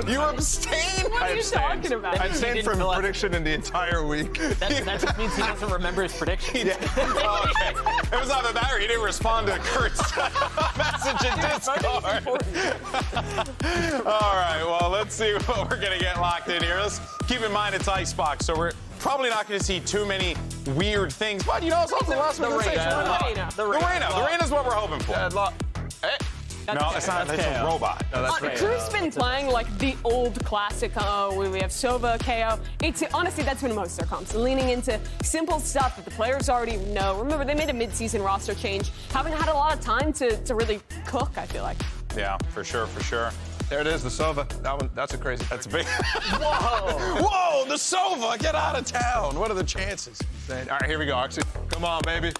You abstain? What are you talking about? I abstained from prediction in the entire week. That just means he doesn't remember his prediction. Oh, okay. It was not that, or he didn't respond to Kurt's message in Discord. All right, well, let's see what we're going to get locked in here. Let's keep in mind it's Icebox, so we're probably not going to see too many weird things. But, you know, it's also the last week. The Reyna's what we're hoping for. Hey. No, it's not. It's a robot. No, that's right. Crew's been playing like the old classic. We have Sova, KO. Honestly, that's been most of their comps. Leaning into simple stuff that the players already know. Remember, they made a mid-season roster change. Haven't had a lot of time to really cook, I feel like. Yeah, for sure, for sure. There it is, the Sova. That's a crazy. That's a big. Whoa, the Sova, get out of town. What are the chances? All right, here we go, Oxy. Come on, baby.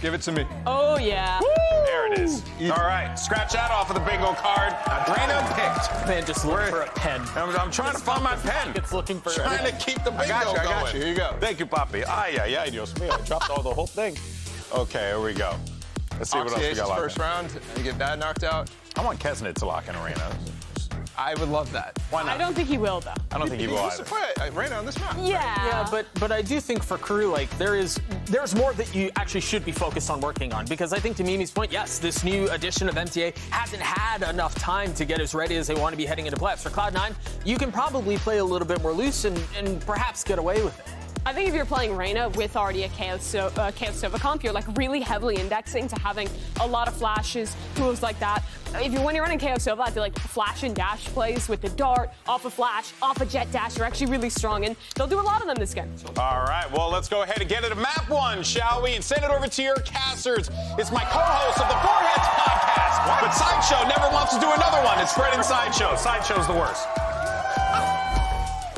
Give it to me. Oh, yeah. Woo! There it is. All right, scratch that off of the bingo card. Reyna picked. Man, just look for a pen. I'm trying to find my pen. It's looking for trying to keep the bingo going. I got you. Here you go. Thank you, Papi. Ay, Dios mío. I dropped the whole thing. Okay, here we go. Let's see what else we got locked first round, and you get that knocked out. I want Kezen to lock in Reyna. I would love that. Why not? I don't think he will, though. I don't think he will either. Reyna on this map. Yeah. Yeah, but I do think for Crew, like, there's more that you actually should be focused on working on. Because I think to Mimi's point, yes, this new edition of MTA hasn't had enough time to get as ready as they want to be heading into playoffs. For Cloud9, you can probably play a little bit more loose and perhaps get away with it. I think if you're playing Reyna with already a KO Sova comp, you're like really heavily indexing to having a lot of flashes, tools like that. When you're running KO Sova, I feel like flash and dash plays with the dart, off a flash, off a jet dash are actually really strong, and they'll do a lot of them this game. All right, well, let's go ahead and get into map one, shall we? And send it over to your casters. It's my co-host of the Foreheads podcast, but Sideshow never wants to do another one. It's Fred and Sideshow. Sideshow's the worst.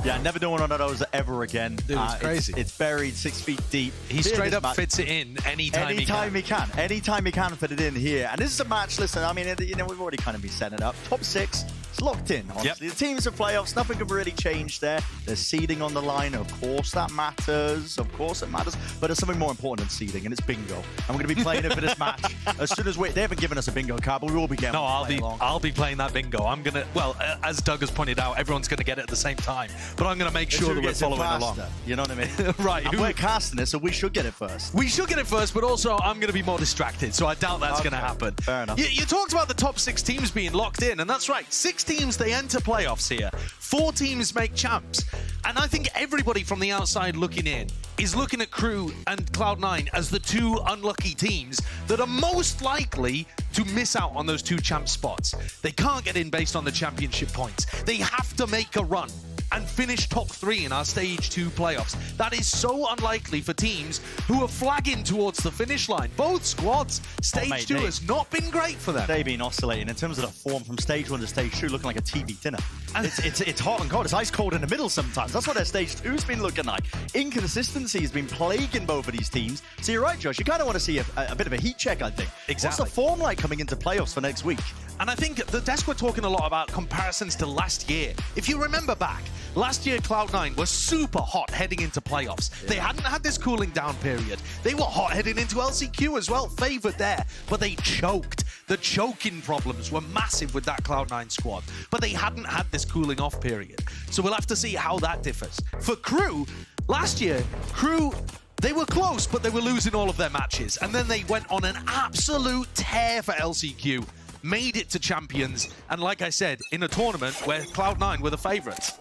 Yeah, never doing one of those ever again. Dude, it's crazy. It's buried 6 feet deep. He straight up fits it in anytime he can. Anytime he can fit it in here. And this is a match, listen, I mean, you know, we've already kind of been setting it up. Top 6, it's locked in, honestly. Yep. The teams are playoffs, nothing can really change there. There's seeding on the line, of course that matters. Of course it matters. But there's something more important than seeding, and it's bingo. And we're going to be playing it for this match. As soon as they haven't given us a bingo card, but we will be getting I'll be playing that bingo. I'm going to, well, as Doug has pointed out, everyone's going to get it at the same time. But I'm going to make sure that we're following along. You know what I mean? Right. And we're casting it, so we should get it first. We should get it first, but also I'm going to be more distracted, so I doubt that's going to happen. Fair enough. You talked about the top 6 teams being locked in, and that's right. 6 teams, they enter playoffs here. 4 teams make champs. And I think everybody from the outside looking in is looking at Crew and Cloud9 as the 2 unlucky teams that are most likely to miss out on those 2 champ spots. They can't get in based on the championship points. They have to make a run and finish top 3 in our Stage 2 playoffs. That is so unlikely for teams who are flagging towards the finish line. Both squads, Stage 2 has not been great for them. They've been oscillating in terms of the form from Stage 1 to Stage 2, looking like a TV dinner. It's hot and cold. It's ice cold in the middle sometimes. That's what their Stage 2's been looking like. Inconsistency has been plaguing both of these teams. So you're right, Josh. You kind of want to see a bit of a heat check, I think. Exactly. What's the form like coming into playoffs for next week? And I think the desk were talking a lot about comparisons to last year. If you remember back, last year Cloud9 was super hot heading into playoffs. Yeah. They hadn't had this cooling down period. They were hot heading into LCQ as well, favored there, but they choked. The choking problems were massive with that Cloud9 squad, but they hadn't had this cooling off period. So we'll have to see how that differs. For Crew, last year, Crew, they were close, but they were losing all of their matches. And then they went on an absolute tear for LCQ, made it to Champions, and like I said, in a tournament where Cloud9 were the favorites.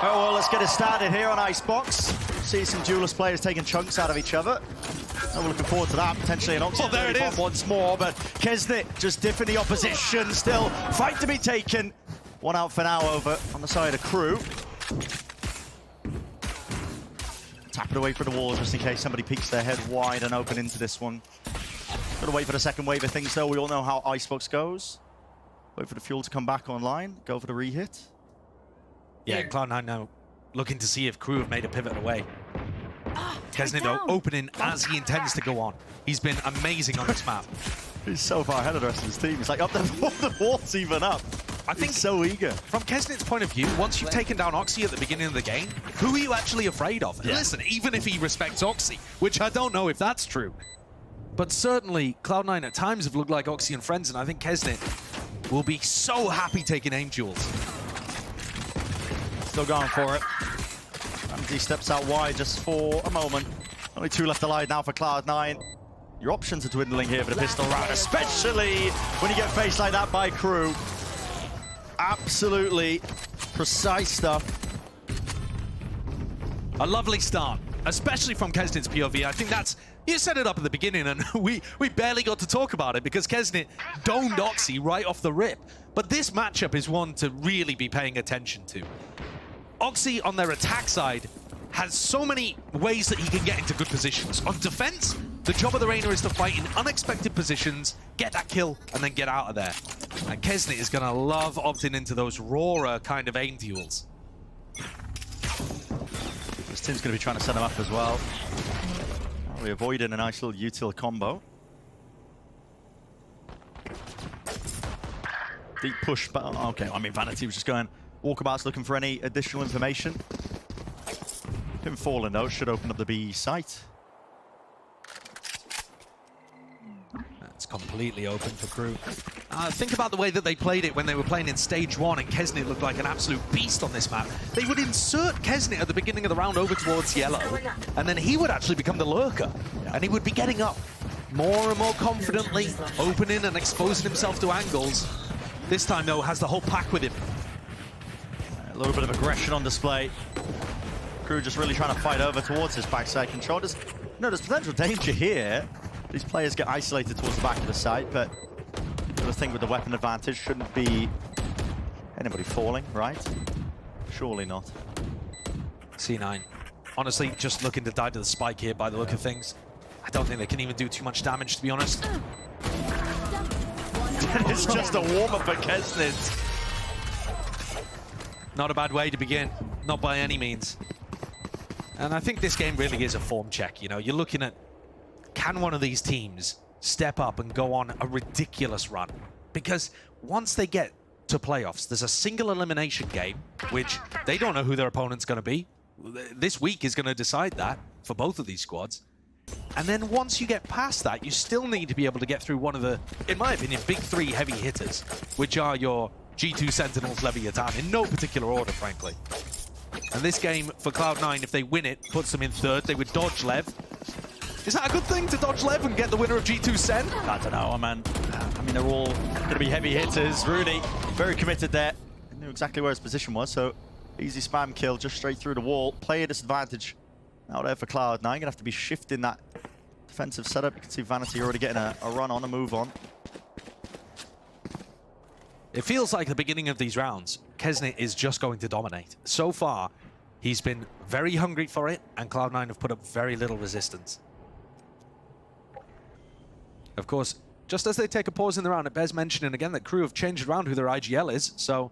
Oh, well, let's get it started here on Icebox. See some duelist players taking chunks out of each other. Oh, we're looking forward to that. Potentially an Oxy there it is. once more, but Kesnet just diffing the opposition. Still, fight to be taken. One out for now over on the side of Crew. Tap it away from the wall just in case somebody peeks their head wide and open into this one. Gotta wait for the second wave of things though. We all know how Icebox goes. Wait for the fuel to come back online. Go for the re-hit. Yeah, Cloud9 now looking to see if Crew have made a pivot away. Kesnet though opening as he intends to go on. He's been amazing on this map. He's so far ahead of the rest of his team. He's like up there before the wall's even up. I think he's so eager. From Kesnet's point of view, once you've taken down Oxy at the beginning of the game, who are you actually afraid of? Yeah. Listen, even if he respects Oxy, which I don't know if that's true, but certainly Cloud9 at times have looked like Oxy and friends, and I think Kesnet will be so happy taking aim duels. Still going for it. Ramsey steps out wide just for a moment. Only 2 left alive now for Cloud9. Your options are dwindling here for the pistol round, especially when you get faced like that by Crew. Absolutely precise stuff. A lovely start, especially from Kesnet's POV. I think that's, you set it up at the beginning and we barely got to talk about it because Kesnet domed Oxy right off the rip. But this matchup is one to really be paying attention to. Oxy on their attack side has so many ways that he can get into good positions. On defense, the job of the Reina is to fight in unexpected positions, get that kill, and then get out of there. And Kesnet is gonna love opting into those rawer kind of aim duels. This team's gonna be trying to set him up as well. We avoided a nice little util combo. Deep push, but okay, I mean, Vanity was just going walkabouts looking for any additional information. Him falling though should open up the B site. That's completely open for Crew. Think about the way that they played it when they were playing in stage 1 and Kesnet looked like an absolute beast on this map. They would insert Kesnet at the beginning of the round over towards yellow, and then he would actually become the lurker, and he would be getting up more and more confidently, opening and exposing himself to angles. This time though, has the whole pack with him. A little bit of aggression on display. Crew just really trying to fight over towards his backside control. There's potential danger here. These players get isolated towards the back of the site, but the thing with the weapon advantage shouldn't be anybody falling, right? Surely not. C9. Honestly, just looking to die to the spike here by the look of things. I don't think they can even do too much damage, to be honest. It's just a warm-up for Kesnet. Not a bad way to begin, not by any means. And I think this game really is a form check, you know? You're looking at, can one of these teams step up and go on a ridiculous run? Because once they get to playoffs, there's a single elimination game, which they don't know who their opponent's going to be. This week is going to decide that for both of these squads. And then once you get past that, you still need to be able to get through one of the, in my opinion, big 3 heavy hitters, which are your G2 Sentinels, Leviathan, in no particular order, frankly. And this game, for Cloud9, if they win it, puts them in 3rd. They would dodge Lev. Is that a good thing to dodge Lev and get the winner of G2 Sen? I don't know, man. I mean, they're all going to be heavy hitters. Rooney, very committed there. He knew exactly where his position was, so easy spam kill just straight through the wall. Player disadvantage out there for Cloud9. Going to have to be shifting that defensive setup. You can see Vanity already getting a run on, a move on. It feels like the beginning of these rounds, Kesnet is just going to dominate. So far, he's been very hungry for it, and Cloud9 have put up very little resistance. Of course, just as they take a pause in the round, it bears mentioning again that Crew have changed around who their IGL is, so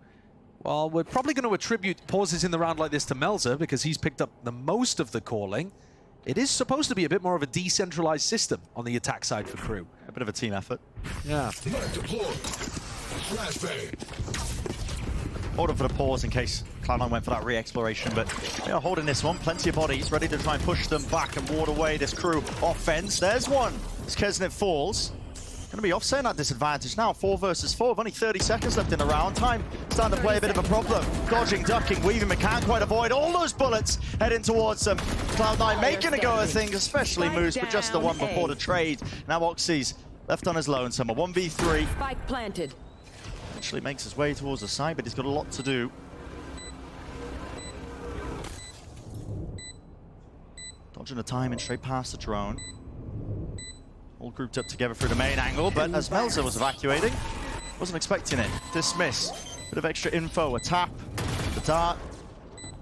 while we're probably going to attribute pauses in the round like this to Melzer because he's picked up the most of the calling, it is supposed to be a bit more of a decentralized system on the attack side for Crew. A bit of a team effort. Yeah. Order for the pause in case Cloud9 went for that re-exploration, but they are holding this one. Plenty of bodies ready to try and push them back and ward away this Crew offense. There's one as Kesnet falls. Going to be offsetting that disadvantage now. 4 versus 4. Only 30 seconds left in the round. Time starting to play a bit of a problem. Dodging, ducking, weaving, but can't quite avoid all those bullets heading towards them. Cloud9 making a go of things, especially moves, but just the one before the trade. Now Oxy's left on his lonesome. A 1v3. Spike planted. Actually makes his way towards the side, but he's got a lot to do. Dodging the timing straight past the drone. All grouped up together through the main angle, but as Melzer was evacuating, wasn't expecting it. Dismiss. Bit of extra info. A tap. The dart.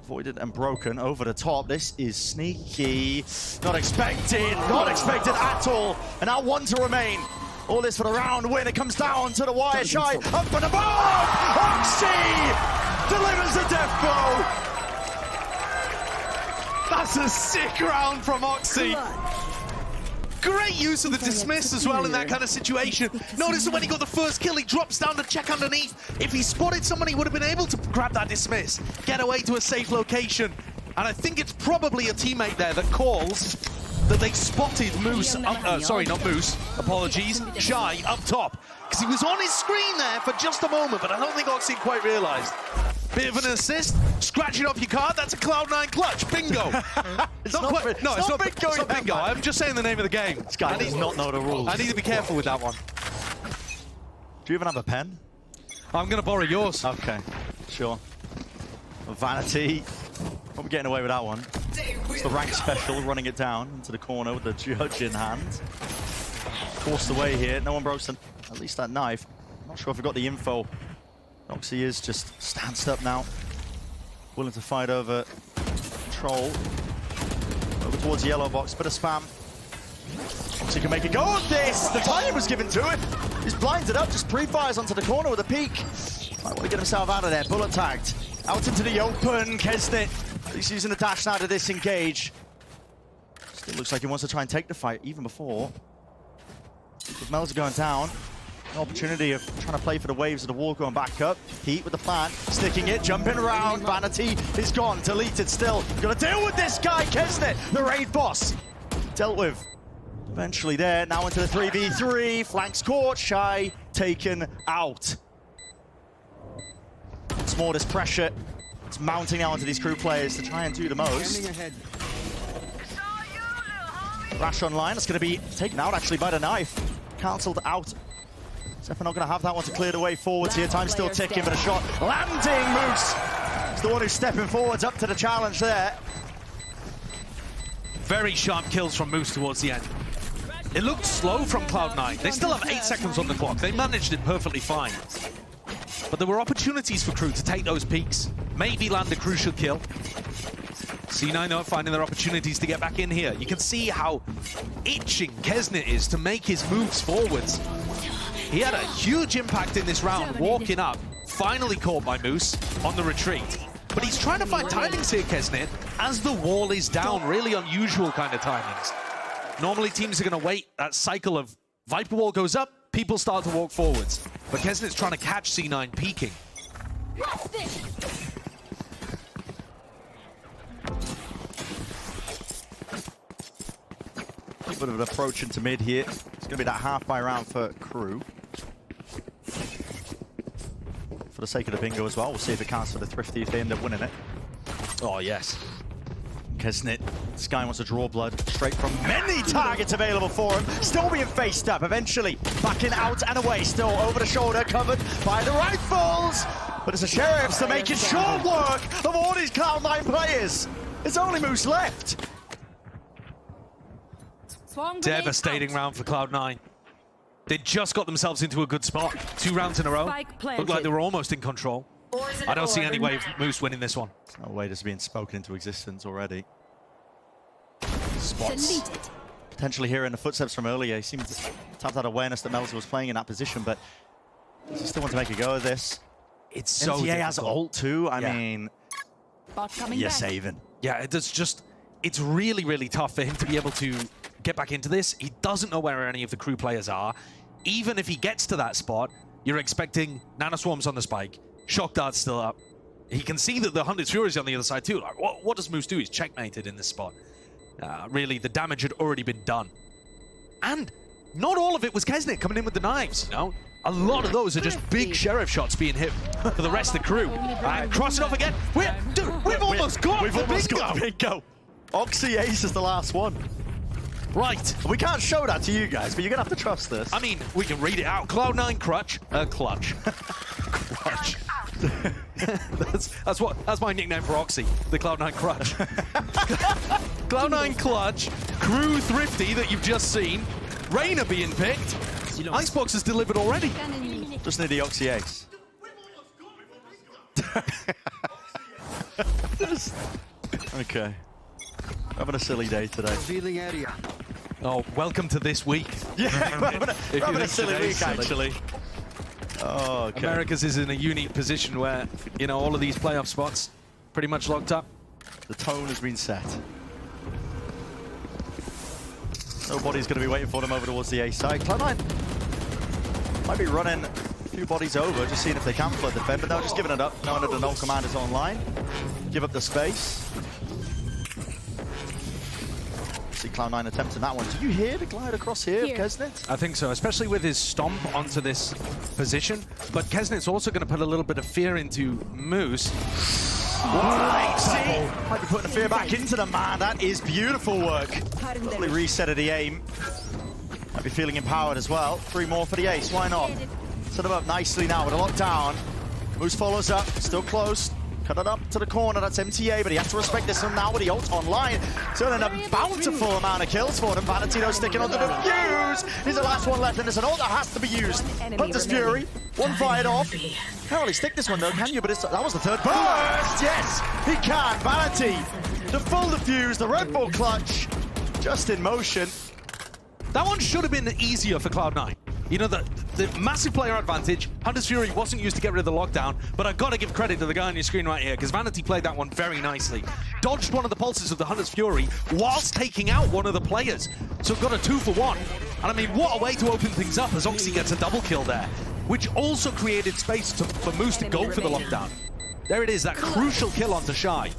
Voided and broken over the top. This is sneaky. Not expected. Not expected at all. And now 1 to remain. All this for the round win. It comes down to the wire. Shy up and above. Oxy delivers the death blow. That's a sick round from Oxy. Great use of the dismiss as well in that kind of situation. Notice that when he got the first kill, he drops down to check underneath. If he spotted someone, he would have been able to grab that dismiss, get away to a safe location. And I think it's probably a teammate there that calls that they spotted Moose, sorry, not Moose, apologies, Shy up top. Because he was on his screen there for just a moment, but I don't think Oxy quite realized. Bit of an assist, scratching off your card, that's a Cloud9 clutch, bingo. It's not bingo, I'm just saying the name of the game. This guy does not know the rules. I need to be careful with that one. Do you even have a pen? I'm gonna borrow yours. Okay, sure. Vanity, probably getting away with that one. It's the rank special, running it down into the corner with the judge in hand. Forced away here, no one broke at least that knife. Not sure if we got the info. Oxy is just stanced up now. Willing to fight over control. Over towards yellow box, bit of spam. Oxy can make a go of this! The time was given to it! He's blinded up, just pre-fires onto the corner with a peek. Might want to get himself out of there, bullet tagged. Out into the open, Kesnet. He's using the dash now to disengage. Still looks like he wants to try and take the fight even before. With Melzer going down. An opportunity of trying to play for the waves of the wall going back up. Heat with the plan, sticking it, jumping around. Vanity is gone, deleted still. Gonna deal with this guy, Kesnet, the raid boss. Dealt with. Eventually there, now into the 3v3. Flanks caught, Shy taken out. Once more, this pressure. It's mounting now onto these crew players to try and do the most. Rash online, it's gonna be taken out actually by the knife. Cancelled out. Zephyr not going to have that one to clear the way forwards here. Time still ticking, but a shot landing. Moose is the one who's stepping forwards up to the challenge there. Very sharp kills from Moose towards the end. It looked slow from Cloud9. They still have 8 seconds on the clock. They managed it perfectly fine. But there were opportunities for Crew to take those peaks. Maybe land a crucial kill. C9 though finding their opportunities to get back in here. You can see how itching Kesnet is to make his moves forwards. He had a huge impact in this round, walking up, finally caught by Moose on the retreat. But he's trying to find timings here, Kesnet, as the wall is down. Really unusual kind of timings. Normally teams are going to wait. That cycle of Viper wall goes up, people start to walk forwards. But Kesnet's trying to catch C9 peeking. A bit of an approach into mid here. It's going to be that half by round for Crew. For the sake of the bingo as well, we'll see if it counts for the Thrifty if they end up winning it. Oh, yes. Kesnet, this guy wants to draw blood straight from many targets available for him. Still being faced up, eventually backing out and away. Still over the shoulder, covered by the rifles. But it's the Sheriffs to make it short work of all these Cloud9 players. There's only Moose left. Devastating round for Cloud9. They just got themselves into a good spot. 2 rounds in a row. Looked like they were almost in control. I don't see any way of Moose winning this one. There's no way this is being spoken into existence already. Spots. Potentially hearing the footsteps from earlier. He seemed to have that awareness that Melzer was playing in that position, but does he still want to make a go of this? It's so NTA difficult. has ult too. I mean, you're saving. Yeah, it's really, really tough for him to be able to get back into this. He doesn't know where any of the Crew players are. Even if he gets to that spot, you're expecting Nanoswarms on the spike. Shock Dart's still up. He can see that the Hunted Fury's on the other side too. Like, what does Moose do? He's checkmated in this spot. Really, the damage had already been done. And not all of it was Kesnet coming in with the knives, you know? A lot of those are just big Sheriff shots being hit for the rest of the Crew. Crossing off again. We've almost got the bingo. Oxy Ace is the last one. Right. We can't show that to you guys, but you're going to have to trust this. I mean, we can read it out. Cloud9 clutch. Clutch. Clutch. That's my nickname for Oxy, the Cloud9 crutch. Cloud9 clutch, Crew Thrifty that you've just seen. Reyna being picked. Icebox has delivered already. Just need the Oxy Ace. Okay. Having a silly day today. Revealing area. Oh, welcome to this week. Yeah, we're having a silly week, actually. Oh, okay. Americas is in a unique position where, you know, all of these playoff spots pretty much locked up. The tone has been set. Nobody's going to be waiting for them over towards the A side. Cloud9 might be running a few bodies over, just seeing if they can flood the defend, but they're just giving it up, knowing that the null command is online. Give up the space. See Cloud9 attempting that one. Do you hear the glide across here of Kesnit? I think so, especially with his stomp onto this position. But Kesnit's also going to put a little bit of fear into Moose. Might be putting the fear back into the man. That is beautiful work. Lovely reset of the aim. Might be feeling empowered as well. 3 more for the ace. Why not? Set him up nicely now with a lockdown. Moose follows up. Still close. Cut it up to the corner. That's MTA, but he has to respect this one now with the ult online. Turning a bountiful amount of kills for them. Valentino sticking onto the fuse. He's the last one left, and there's an ult that has to be used. Hunter's Fury. One fired off. Can't really stick this one though, can you? But that was the third burst. Yes, he can. Vanity. The full defuse. The Red Bull clutch. Just in motion. That one should have been easier for Cloud9. You know, the massive player advantage. Hunter's Fury wasn't used to get rid of the lockdown, but I've got to give credit to the guy on your screen right here, because Vanity played that one very nicely. Dodged one of the pulses of the Hunter's Fury whilst taking out one of the players. So got a 2-for-1. And I mean, what a way to open things up as Oxy gets a double kill there, which also created space for Moose to go for the lockdown. There it is, that crucial kill onto Shy.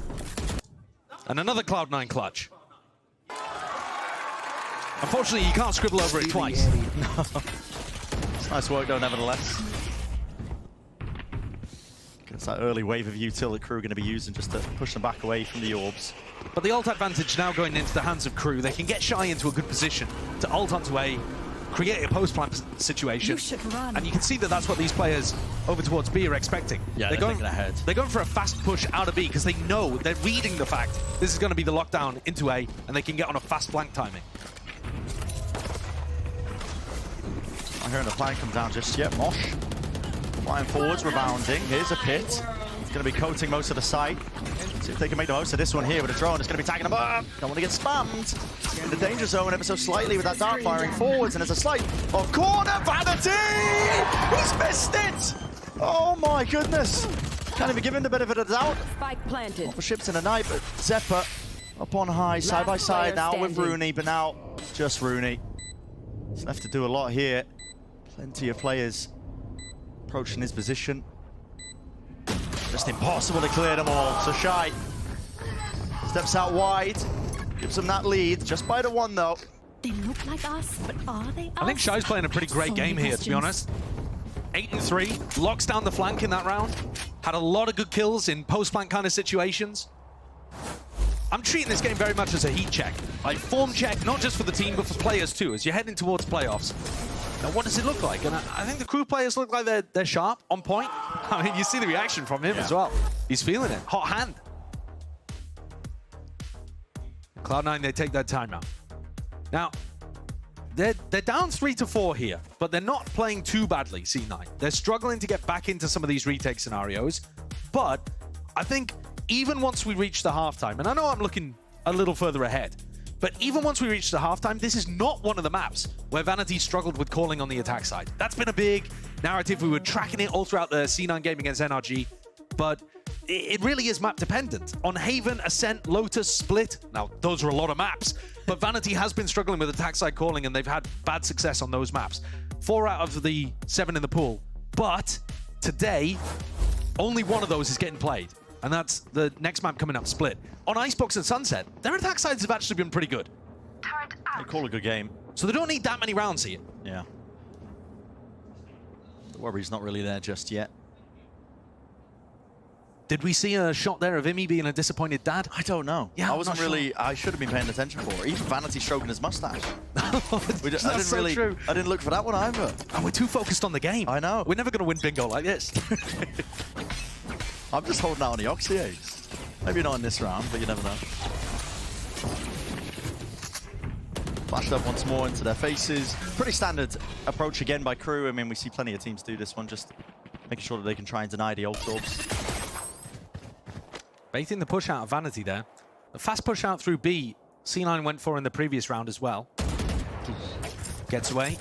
And another Cloud9 clutch. Unfortunately, you can't scribble over it twice. It's nice work though, nevertheless. It's that early wave of util that Crew are going to be using just to push them back away from the orbs. But the ult advantage now going into the hands of Crew. They can get Shy into a good position to ult onto A, create a post-plant situation. And you can see that that's what these players over towards B are expecting. Yeah, they're thinking ahead. They're going for a fast push out of B because they know, they're reading the fact this is going to be the lockdown into A, and they can get on a fast flank timing. Not hearing the plan come down just yet. Mosh flying forwards, rebounding. Here's a pit. It's going to be coating most of the site. See if they can make the most of this one here with a drone. It's going to be tagging them up. Don't want to get spammed. In the danger zone ever so slightly with that dart firing forwards, and there's a slight off corner. Vanity! He's missed it! Oh my goodness. Can't even give him the benefit of the doubt. Spike planted. Not for ships in the night, but Zephyr up on high, side by side now with Rooney, but now just Rooney. He's left to do a lot here. Plenty of players approaching his position. Just impossible to clear them all. So Shy steps out wide, gives them that lead, just by the 1 though. They look like us, but are they us? I think Shy's playing a pretty great game here, to be honest. 8-3, locks down the flank in that round. Had a lot of good kills in post-flank kind of situations. I'm treating this game very much as a heat check. Like form check, not just for the team, but for players too, as you're heading towards playoffs. Now, what does it look like? And I think the Crew players look like they're sharp, on point. I mean, you see the reaction from him as well. He's feeling it, hot hand. Cloud9, they take that timeout. Now, they're down 3-4 here, but they're not playing too badly, C9. They're struggling to get back into some of these retake scenarios, but I think even once we reach the halftime, and I know I'm looking a little further ahead, but even once we reach the halftime, this is not one of the maps where Vanity struggled with calling on the attack side. That's been a big narrative. We were tracking it all throughout the C9 game against NRG, but it really is map dependent. On Haven, Ascent, Lotus, Split, now those are a lot of maps, but Vanity has been struggling with attack side calling, and they've had bad success on those maps. 4 out of the 7 in the pool, but today, only 1 of those is getting played. And that's the next map coming up, Split. On Icebox and Sunset, their attack sides have actually been pretty good. They call a good game. So they don't need that many rounds here. Yeah. The worry's not really there just yet. Did we see a shot there of Imi being a disappointed dad? I don't know. Yeah, I wasn't really, I should have been paying attention for it. Even Vanity stroking his mustache. I didn't look for that one either. And we're too focused on the game. I know. We're never going to win bingo like this. I'm just holding out on the Oxy Ace. Maybe not in this round, but you never know. Flashed up once more into their faces. Pretty standard approach again by Crew. I mean, we see plenty of teams do this one, just making sure that they can try and deny the ult orbs. Baiting the push out of Vanity there. The fast push out through B, C9 went for in the previous round as well. Gets away.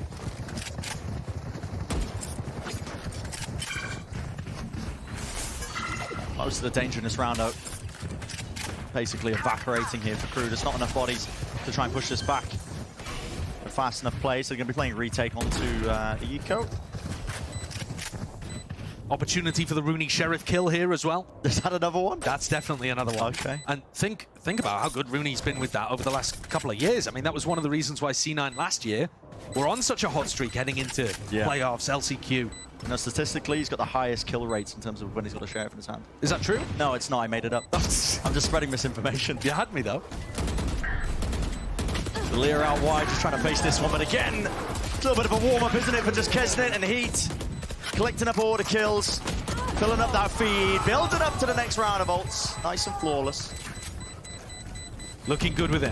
Most of the danger in this round out basically evaporating here for Crew. There's not enough bodies to try and push this back. A fast enough play, so they're going to be playing retake onto the eco. Opportunity for the Rooney Sheriff kill here as well. Is that another one? That's definitely another one. Okay. And think about how good Rooney's been with that over the last couple of years. I mean, that was one of the reasons why C9 last year were on such a hot streak heading into playoffs, LCQ. You know, statistically, he's got the highest kill rates in terms of when he's got a Sheriff in his hand. Is that true? No, it's not. I made it up. I'm just spreading misinformation. You had me, though. Lear out wide, just trying to face this one, but again, a little bit of a warm-up, isn't it, for just Kesnet and Heat. Collecting up order kills, filling up that feed, building up to the next round of ults. Nice and flawless. Looking good with it.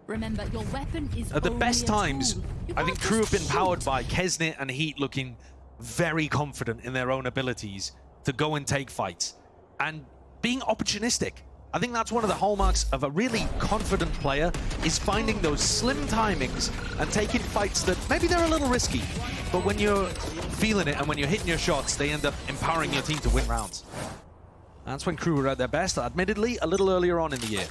Remember, your weapon is At the only best a times, tool. You I think can't Crew have just been powered shoot. by Kesnet and Heat looking very confident in their own abilities to go and take fights and being opportunistic. I think that's one of the hallmarks of a really confident player, is finding those slim timings and taking fights that maybe they're a little risky, but when you're feeling it and when you're hitting your shots, they end up empowering your team to win rounds. That's when Crew were at their best, admittedly a little earlier on in the year.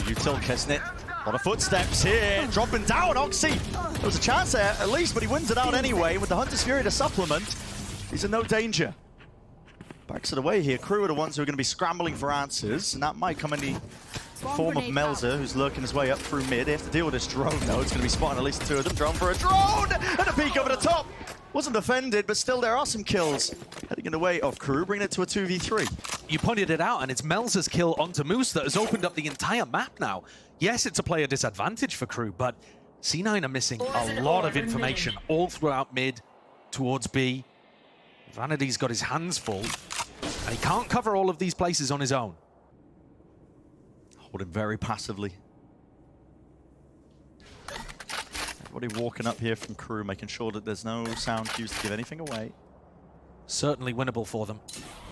Util Kesnet. A lot of footsteps here. Dropping down, Oxy. There was a chance there, at least, but he wins it out anyway. With the Hunter's Fury to supplement, he's in no danger. Backs it away here. Crew are the ones who are going to be scrambling for answers, and that might come in the form of Melzer, who's lurking his way up through mid. They have to deal with this drone, though. It's going to be spotting at least two of them. Drone for a drone! And a peek over the top! Wasn't defended, but still there are some kills heading in the way of Crew, bringing it to a 2v3. You pointed it out, and it's Melzer's kill onto Moose that has opened up the entire map now. Yes, it's a player disadvantage for Crew, but C9 are missing a lot of information all throughout mid towards B. Vanity's got his hands full, and he can't cover all of these places on his own. Holding very passively. Everybody walking up here from Crew, making sure that there's no sound cues to give anything away. Certainly winnable for them.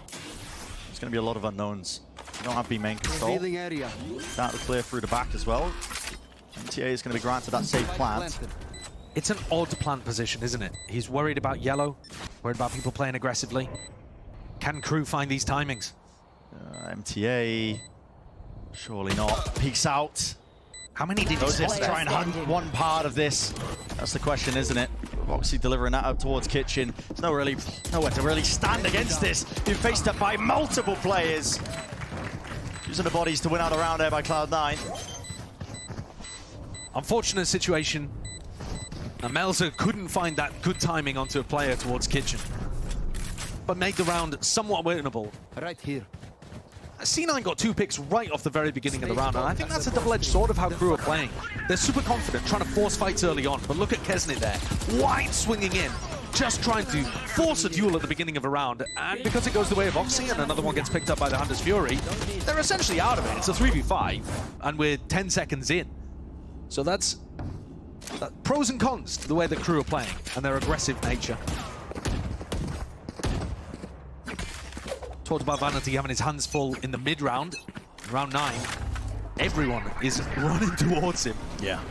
There's going to be a lot of unknowns. You don't have B main control. That will clear through the back as well. MTA is going to be granted that safe plant. It's an odd plant position, isn't it? He's worried about yellow, worried about people playing aggressively. Can Crew find these timings? MTA, surely not. Peeks out. How many did he just try and hunt one part of this? That's the question, isn't it? Obviously delivering that up towards Kitchen. There's nowhere to really stand against this. Being faced up by multiple players. Using the bodies to win out a round there by Cloud9. Unfortunate situation. And Melzer couldn't find that good timing onto a player towards Kitchen, but made the round somewhat winnable. Right here. C9 got 2 picks right off the very beginning of the round, and I think that's a double-edged sword of how Crew are playing. They're super confident, trying to force fights early on, but look at Kesnet there, wide swinging in, just trying to force a duel at the beginning of a round, and because it goes the way of Oxy and another one gets picked up by the Hunter's Fury, they're essentially out of it. It's a 3v5, and we're 10 seconds in. So that's pros and cons to the way that Crew are playing, and their aggressive nature. Talked about Vanity having his hands full in the mid-round, round 9. Everyone is running towards him. Yeah.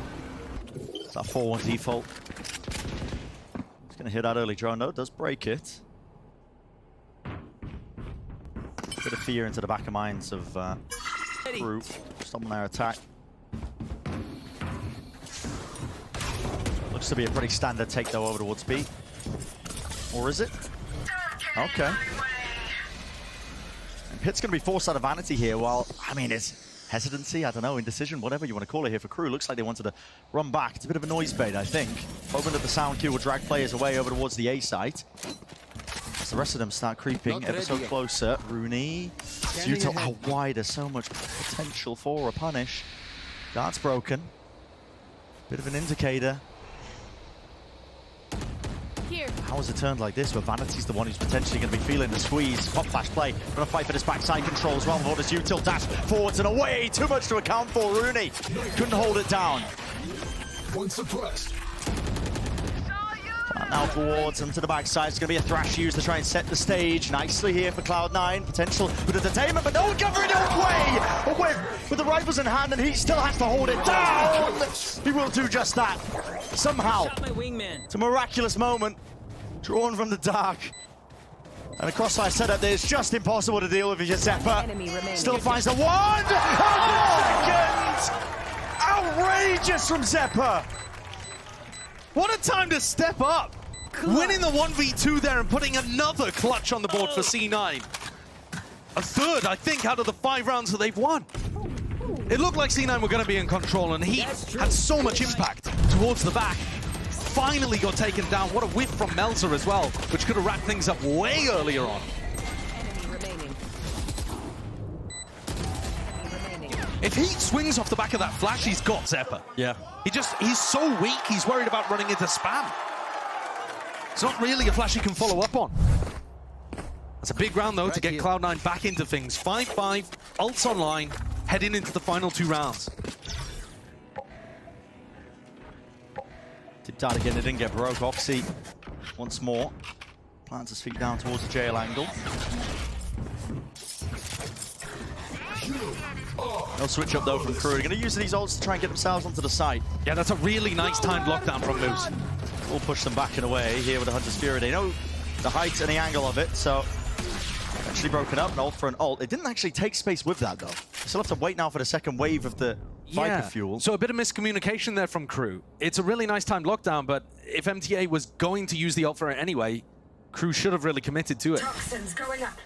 It's that 4-1 default. He's going to hit that early drone, though. Does break it. Bit of fear into the back of minds of Crew. Stopping their attack. Looks to be a pretty standard take, though, over towards B. Or is it? Okay. Pit's going to be forced out of Vanity here, while, I mean, it's hesitancy, I don't know, indecision, whatever you want to call it here for Crew. Looks like they wanted to run back. It's a bit of a noise bait, I think. Hoping that the sound cue will drag players away over towards the A site. As the rest of them start creeping ever so closer. Rooney, Zuto out wider, so much potential for a punish. Guard's broken. Bit of an indicator. Here. How has it turned like this where Vanity's the one who's potentially going to be feeling the squeeze? Pop flash play. Going to fight for this backside control as well. Orders util dash forwards and away. Too much to account for. Rooney couldn't hold it down. One suppressed. Now forwards and to the backside. It's going to be a thrash used to try and set the stage. Nicely here for Cloud9. Potential good entertainment, but no one covering it away. With the rifles in hand, and he still has to hold it down. He will do just that. Somehow. It's a miraculous moment. Drawn from the dark. And a crossfire setup that is just impossible to deal with if you're Zephyr. Still finds the one! Second! Outrageous from Zephyr! What a time to step up! Winning the 1v2 there and putting another clutch on the board for C9. A third, I think, out of the 5 rounds that they've won. It looked like C9 were going to be in control, and he had so much impact towards the back. Finally got taken down. What a whiff from Melzer as well, which could have wrapped things up way earlier on. If he swings off the back of that flash, he's got Zephyr. Yeah. He's so weak, he's worried about running into spam. It's not really a flash he can follow up on. That's a big round, though, to get Cloud9 back into things. 5-5, ults online, heading into the final 2 rounds. Tipped out again, it didn't get broke. Oxy once more plants his feet down towards the jail angle. No switch up though from Crew. They're going to use these ults to try and get themselves onto the site. Yeah, that's a really nice timed lockdown from Moose. We'll push them back and away here with the Hunter's Fury. They know the height and the angle of it, so actually broken up, an ult for an ult. It didn't actually take space with that though. We still have to wait now for the second wave of the Viper fuel. So a bit of miscommunication there from Crew. It's a really nice timed lockdown, but if MTA was going to use the ult for it anyway, Crew should have really committed to it. Toxins going up.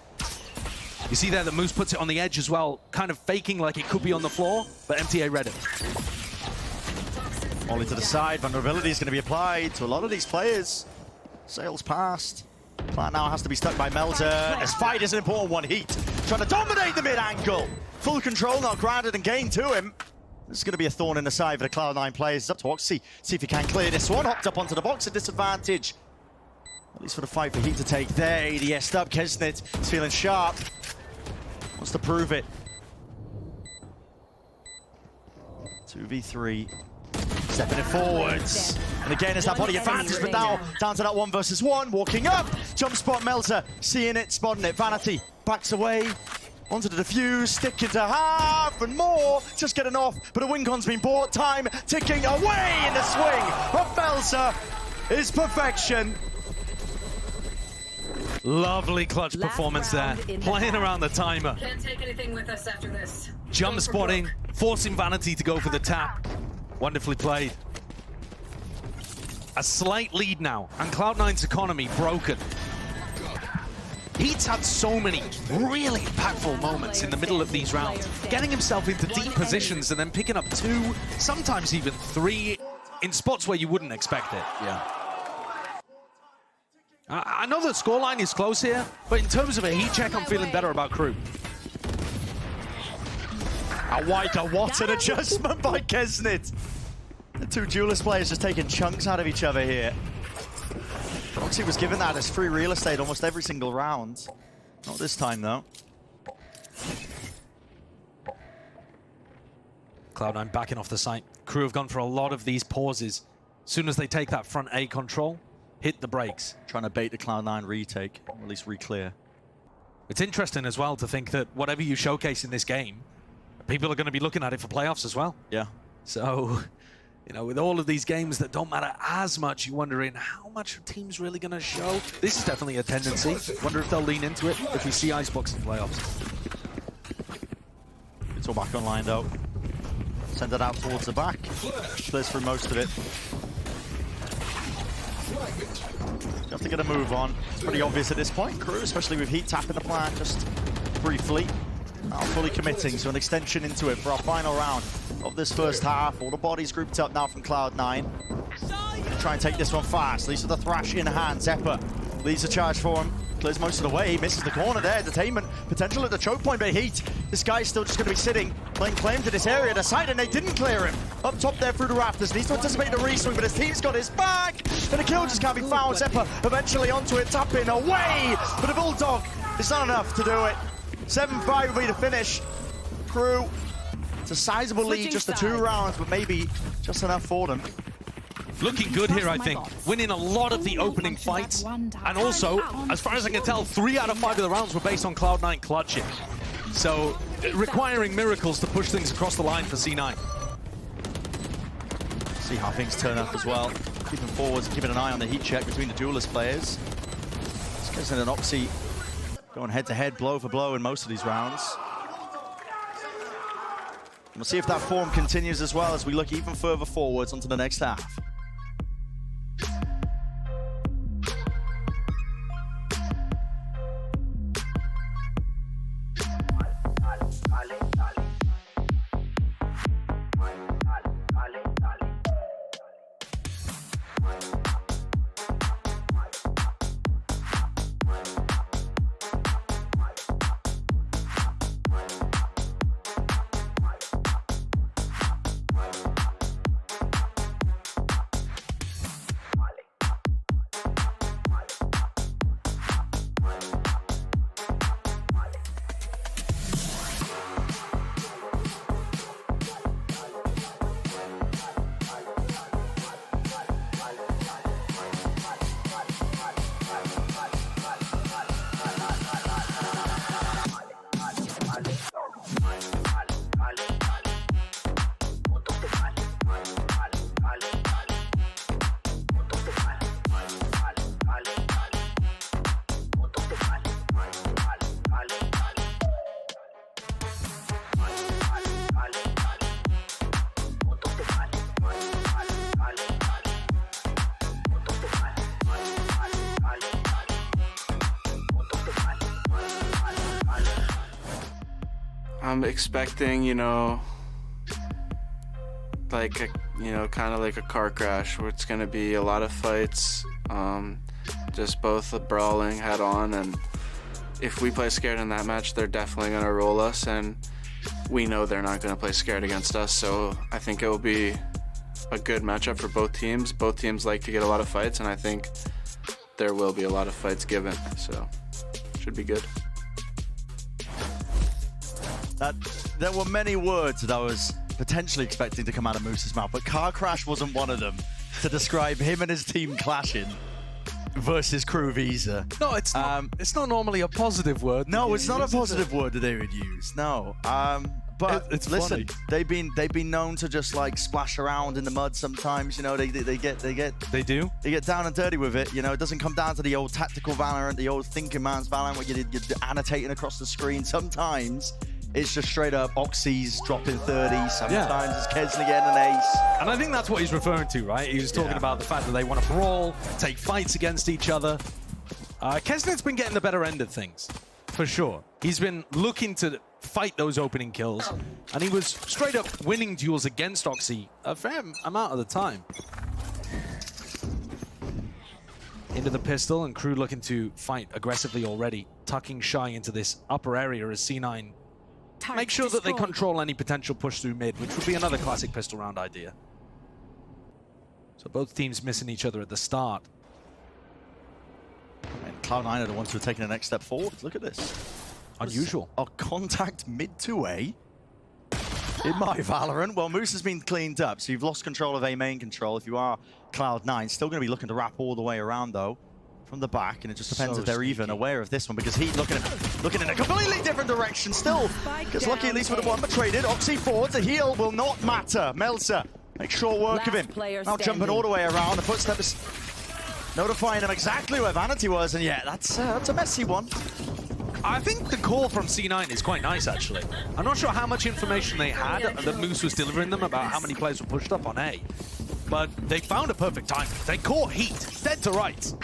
You see there that Moose puts it on the edge as well, kind of faking like it could be on the floor, but MTA read it. Molly to the side, vulnerability is going to be applied to a lot of these players. Sails past. Plant now has to be stuck by Melzer. This fight is an important one. Heat trying to dominate the mid-angle. Full control now granted and gained to him. This is going to be a thorn in the side for the Cloud9 players. It's up to Oxy. See if he can clear this one. Hopped up onto the box at disadvantage. At least for the fight for Heat to take there. ADS'd up. Kesnit is feeling sharp. Wants to prove it. 2v3. Stepping it forwards. And again, it's that body advantage, but now down to that 1 versus 1. Walking up. Jump spot Melzer. Seeing it, spotting it. Vanity backs away. Onto the defuse. Stick into half and more. Just getting off, but a win con's been bought. Time ticking away in the swing of Melzer is perfection. Lovely clutch performance there. Playing around the timer. Can't take anything with us after this. Jump spotting, forcing Vanity to go for the tap. Wonderfully played. A slight lead now, and Cloud9's economy broken. Heat's had so many really impactful moments in the middle of these rounds, getting himself into deep positions and then picking up 2, sometimes even 3, in spots where you wouldn't expect it. Yeah. I know the scoreline is close here, but in terms of a heat check, I'm feeling better about Crew. Awaika, what an adjustment by Kesnit. The 2 duelist players just taking chunks out of each other here. Oxy was given that as free real estate almost every single round. Not this time, though. Cloud9 backing off the site. Crew have gone for a lot of these pauses. As soon as they take that front A control, hit the brakes. Trying to bait the Cloud9 retake, or at least re-clear. It's interesting as well to think that whatever you showcase in this game, people are going to be looking at it for playoffs as well. Yeah. So, you know, with all of these games that don't matter as much, you're wondering how much are teams really going to show? This is definitely a tendency. Wonder if they'll lean into it if we see Icebox in playoffs. It's all back online, though. Send it out towards the back. Clears through most of it. You have to get a move on. It's pretty obvious at this point. Crew, especially with Heat tapping the plan just briefly. Now fully committing to an extension into it for our final round of this first half. All the bodies grouped up now from Cloud9. Try and take this one fast. At least with the thrash in hand. Zephyr leads the charge for him. Clears most of the way, misses the corner there. Entertainment, potential at the choke point, but Heat, this guy's still just going to be sitting, playing claim to this area. Decided they didn't clear him. Up top there through the rafters, needs to anticipate the re-swing, but his team's got his back. And the kill just can't be found. Zeppa eventually onto it, tapping away. But the Bulldog, it's not enough to do it. 7-5 will be the finish. Crew, it's a sizable lead, just the 2 rounds, but maybe just enough for them. Looking good here, I think. Winning a lot of the opening fights. And also, as far as I can tell, 3 out of 5 of the rounds were based on Cloud9 clutching. So, requiring miracles to push things across the line for C9. See how things turn up as well. Keeping forwards, keeping an eye on the heat check between the duelist players. Kaizen and Oxy going head-to-head, blow for blow in most of these rounds. We'll see if that form continues as well as we look even further forwards onto the next half. I'm expecting, you know, like kind of like a car crash where it's going to be a lot of fights, just both brawling head on, and if we play scared in that match, they're definitely going to roll us, and we know they're not going to play scared against us, so I think it will be a good matchup for both teams. Both teams like to get a lot of fights, and I think there will be a lot of fights given, so should be good. There were many words that I was potentially expecting to come out of Moose's mouth, but car crash wasn't one of them to describe him and his team clashing versus Crew Visa. No, it's not normally a positive word. No, it's not a positive word that they would use. No. But it's listen, funny. they've been known to just like splash around in the mud sometimes. You know, they get down and dirty with it. You know, it doesn't come down to the old tactical Valorant, the old thinking man's Valorant where you're annotating across the screen. Sometimes it's just straight up Oxy's dropping 30. Sometimes it's Kesney getting an ace. And I think that's what he's referring to, right? He was talking about the fact that they want to brawl, take fights against each other. Kesney's been getting the better end of things, for sure. He's been looking to fight those opening kills, and he was straight up winning duels against Oxy a fair amount of the time. Into the pistol, and Crew looking to fight aggressively already, tucking Shy into this upper area as C9 make sure that they control any potential push through mid, which would be another classic pistol round idea. So both teams missing each other at the start. And Cloud9 are the ones who are taking the next step forward. Look at this. Unusual. A contact mid to A in my Valorant. Well, Moose has been cleaned up, so you've lost control of A main control. If you are Cloud9, still going to be looking to wrap all the way around, though, from the back, and it just depends if they're even aware of this one, because Heat looking in a completely different direction still. Gets lucky at least with the one, but traded. Oxy forward, the heal will not matter. Melzer makes short work of him. Now jumping all the way around, the footstep is notifying him exactly where Vanity was, and yeah, that's a messy one. I think the call from C9 is quite nice, actually. I'm not sure how much information they had that Moose was delivering them about how many players were pushed up on A, but they found a perfect time. They caught Heat dead to rights,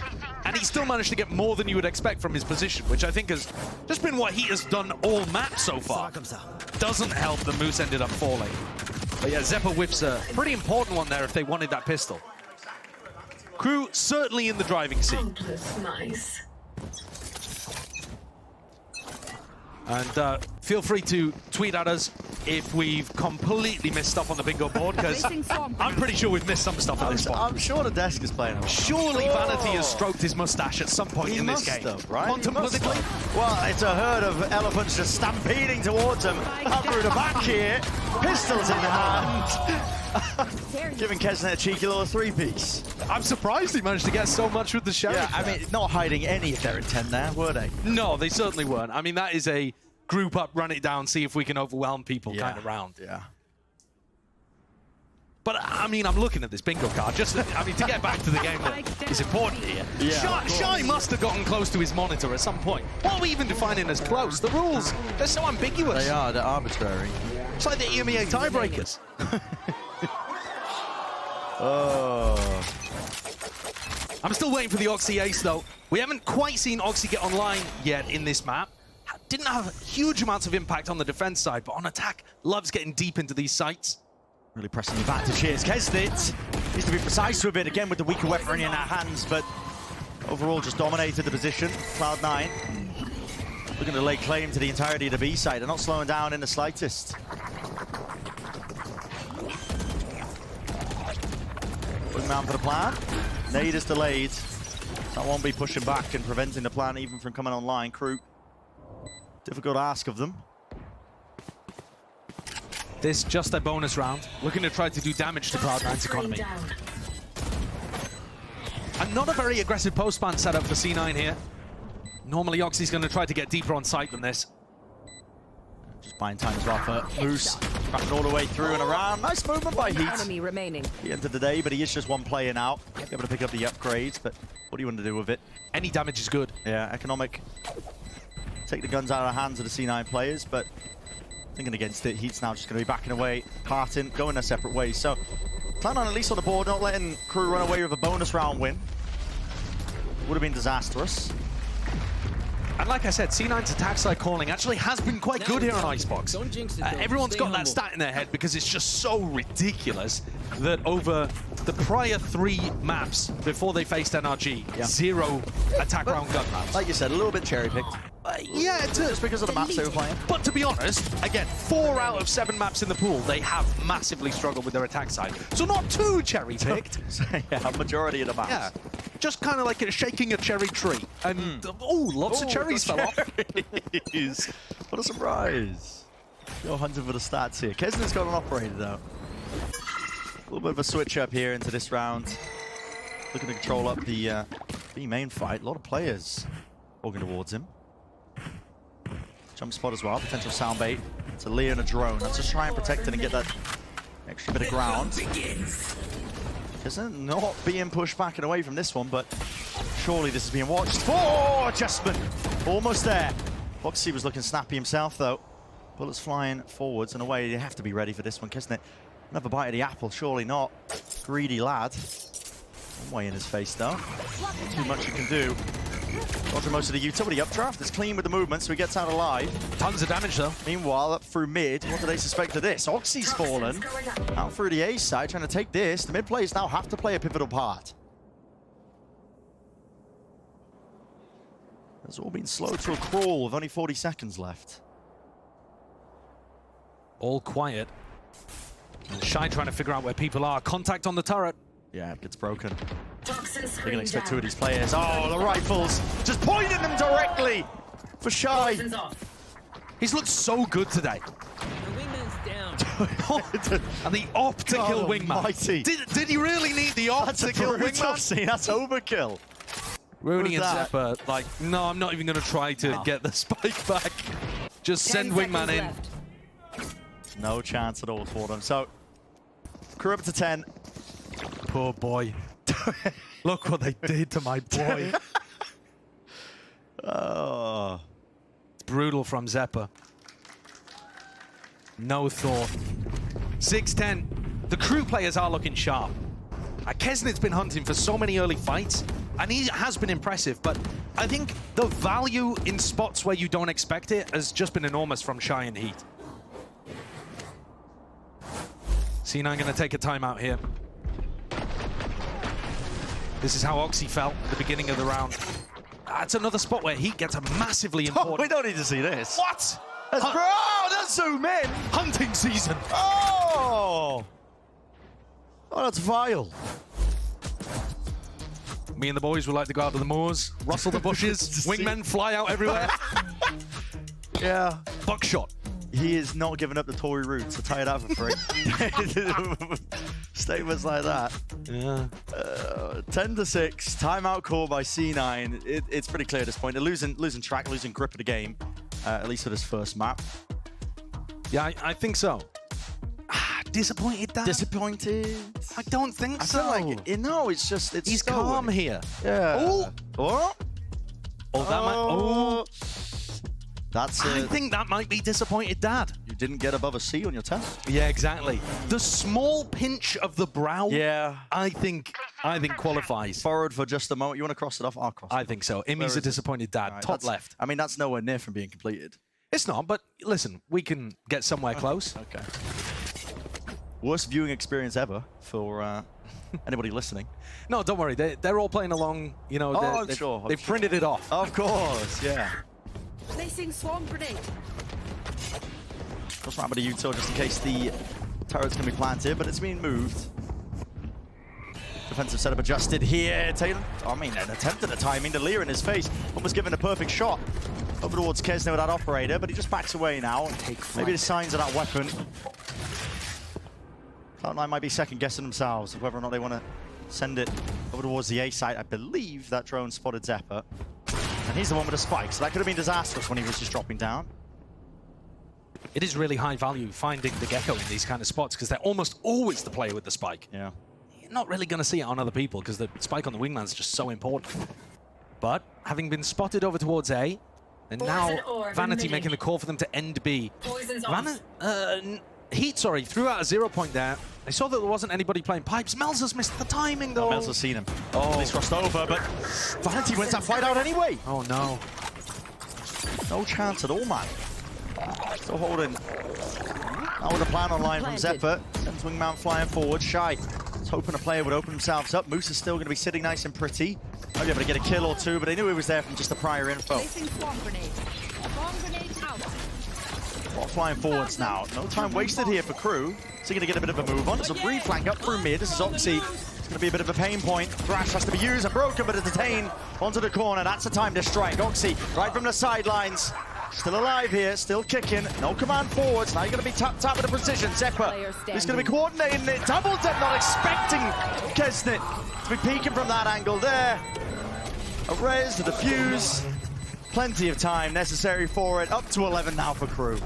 and he still managed to get more than you would expect from his position, which I think has just been what Heat has done all match so far. Doesn't help that Moose ended up falling. But yeah, Zeppa whips a pretty important one there if they wanted that pistol. Crew certainly in the driving seat. Nice. And feel free to tweet at us if we've completely missed stuff on the bingo board, because I'm pretty sure we've missed some stuff at this point. I'm sure the desk is playing. Surely Vanity has stroked his mustache at some point in this game. Have, right? Contemplatively. Well, it's a herd of elephants just stampeding towards him. Up through the back here. Pistols in hand. Giving Kesnet a cheeky little three-piece. I'm surprised he managed to get so much with the sheriff. Yeah, I mean, not hiding any of their intent there, were they? No, they certainly weren't. I mean, that is a group up, run it down, see if we can overwhelm people kind of round. Yeah. But, I mean, I'm looking at this bingo card. Just, I mean, to get back to the game that is important here. Yeah, Shy must have gotten close to his monitor at some point. What are we even defining as close? The rules, they're so ambiguous. They are, they're arbitrary. It's like the EMEA tiebreakers. Oh. I'm still waiting for the Oxy ace, though. We haven't quite seen Oxy get online yet in this map. Didn't have huge amounts of impact on the defense side, but on attack, loves getting deep into these sites. Really pressing the advantage here. Kesnet needs to be precise with it, again with the weaker weaponry in our hands, but overall just dominated the position. Cloud9 looking to lay claim to the entirety of the B side. They're not slowing down in the slightest. Putting down for the plan. Nade is delayed. That won't be pushing back and preventing the plan even from coming online. Crew, difficult ask of them. This just a bonus round, looking to try to do damage to Cloud9's economy. And not a very aggressive post-ban setup for C9 here. Normally Oxy's going to try to get deeper on site than this. Just buying time as well for Moose. Cracking all the way through and around. Nice movement by Heat. Enemy remaining. He entered the day, but he is just one player now. Able to pick up the upgrades, but what do you want to do with it? Any damage is good. Yeah, economic. Take the guns out of the hands of the C9 players, but thinking against it, Heat's now just going to be backing away, parting, going their separate ways. So, Cloud9 at least on the board, not letting Crew run away with a bonus round win. Would have been disastrous. And like I said, C9's attack side calling actually has been quite good here on Icebox. Everyone's got that stat in their head because it's just so ridiculous that over the prior 3 maps before they faced NRG, 0 attack round gun rounds. Like you said, a little bit cherry-picked. Yeah, it is. Just because of the maps they were playing. But to be honest, again, 4 out of 7 maps in the pool, they have massively struggled with their attack side. So not too cherry-picked. Yeah, majority of the maps. Yeah, just kind of like shaking a cherry tree. And, oh, lots of cherries fell off. What a surprise. Go hunting for the stats here. Kesnet's got an operator, though. A little bit of a switch up here into this round. Looking to control up the B main fight. A lot of players walking towards him. Jump spot as well, potential sound bait. It's a Leo and a drone. Let's just try and protect it and get that extra bit of ground. Kesnet not being pushed back and away from this one, but surely this is being watched. Oh, adjustment! Almost there. Foxy was looking snappy himself, though. Bullets flying forwards and away. You have to be ready for this one. Kesnet, another bite of the apple, surely not. Greedy lad. One way in his face, though. Not too much you can do. Dodging most of the utility updraft. It's clean with the movement, so he gets out alive. Tons of damage, though. Meanwhile, up through mid, what do they suspect of this? Oxy's fallen. Out through the A side, trying to take this. The mid players now have to play a pivotal part. It's all been slowed to a crawl with only 40 seconds left. All quiet. And Shy trying to figure out where people are. Contact on the turret. Yeah, it gets broken. They're going to expect 2 of these players. Oh, the rifles just pointing them directly for Shy. He's looked so good today. And the op to kill Wingman. Mighty. Did he really need the op to kill Wingman? Scene. That's overkill. Rooney and Zeppa, like, no, I'm not even going to try to get the spike back. Just send Wingman in. No chance at all for them. So, Crew up to 10. Poor boy. Look what they did to my boy. Oh. It's brutal from Zeppa. No thought. 6-10. The Crew players are looking sharp. Kesnet's been hunting for so many early fights, and he has been impressive, but I think the value in spots where you don't expect it has just been enormous from Shy and Heat. C9 going to take a timeout here. This is how Oxy felt at the beginning of the round. That's another spot where Heat gets a massively important... we don't need to see this. What? That's zoom in. Hunting season. Oh, that's vile. Me and the boys would like to go out to the moors, rustle the bushes, wingmen fly out everywhere. Yeah. Buckshot. He is not giving up the Tory roots. I'll tell you that for free. Statements like that. Yeah. 10-6. Timeout call by C9. It's pretty clear at this point. They're losing track, losing grip of the game, at least for this first map. Yeah, I think so. Disappointed, Dad? Disappointed? I don't think so. I feel like, it's just... He's so calm here. Yeah. Oh! Oh! That's I think that might be disappointed, Dad. You didn't get above a C on your test. Yeah, exactly. The small pinch of the brow. Yeah. I think qualifies. Forward for just a moment. You want to cross it off? I'll cross it. I think so. Imi's a disappointed dad. Right, top left. I mean, that's nowhere near from being completed. It's not, but listen, we can get somewhere close. Okay. Worst viewing experience ever for anybody listening. No, don't worry. They're all playing along. You know, I'm sure. They've printed it off. Of course, yeah. Placing swarm grenade. Cross ramp with a util just in case the turret's going to be planted, but it's being moved. Defensive setup adjusted here. Taylor, an attempt at the timing. The Lear in his face, almost given a perfect shot. Over towards Kesner with that operator, but he just backs away now. Maybe the signs of that weapon. Cloud9 might be second guessing themselves of whether or not they want to send it over towards the A site. I believe that drone spotted Zephyr. And he's the one with the spike, so that could have been disastrous when he was just dropping down. It is really high value finding the Gecko in these kind of spots because they're almost always the player with the spike. Yeah. You're not really going to see it on other people because the spike on the wingman is just so important. But having been spotted over towards A, and now Vanity making the call for them to end B. Heat, threw out a 0 point there. They saw that there wasn't anybody playing pipes. Mel's has missed the timing, though. Mel's has seen him. Oh, he's crossed over, but Vanity wins that fight out anyway. Oh, no. No chance at all, man. Still holding. Now with a plan online from Zephyr. Sends Wingman flying forward. Shy. Was hoping a player would open themselves up. Moose is still going to be sitting nice and pretty. Might be able to get a kill or two, but they knew he was there from just the prior info. Flying forwards now. No time wasted here for Crew. So you're going to get a bit of a move on. There's a re-flank up through mid. This is Oxy. It's going to be a bit of a pain point. Thrash has to be used and broken, but it's detained onto the corner. That's the time to strike. Oxy right from the sidelines. Still alive here, still kicking. No command forwards. Now you're going to be tap with the precision. Zephyr, he's going to be coordinating it. Double tap, not expecting Kesnit to be peeking from that angle there. A res to defuse. Plenty of time necessary for it. Up to 11 now for Crew.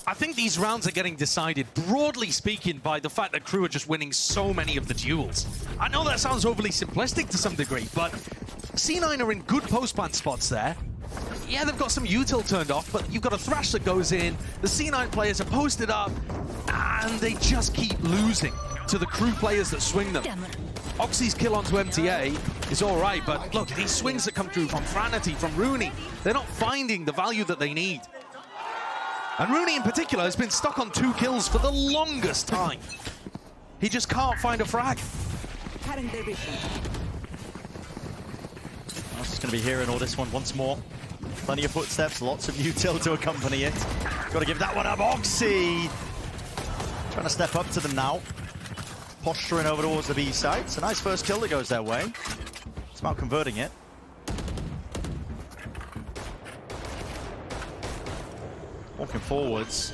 I think these rounds are getting decided, broadly speaking, by the fact that Crew are just winning so many of the duels. I know that sounds overly simplistic to some degree, but C9 are in good post-plant spots there. Yeah, they've got some util turned off, but you've got a Thrash that goes in. The C9 players are posted up, and they just keep losing to the Crew players that swing them. Oxy's kill onto MTA is all right, but look, these swings that come through from Franity, from Rooney, they're not finding the value that they need. And Rooney in particular has been stuck on 2 kills for the longest time. He just can't find a frag. Us is going to be hearing all this one once more. Plenty of footsteps, lots of util to accompany it. Got to give that one up. Oxy trying to step up to them now. Posturing over towards the B side. It's a nice first kill that goes their way. It's about converting it. Walking forwards.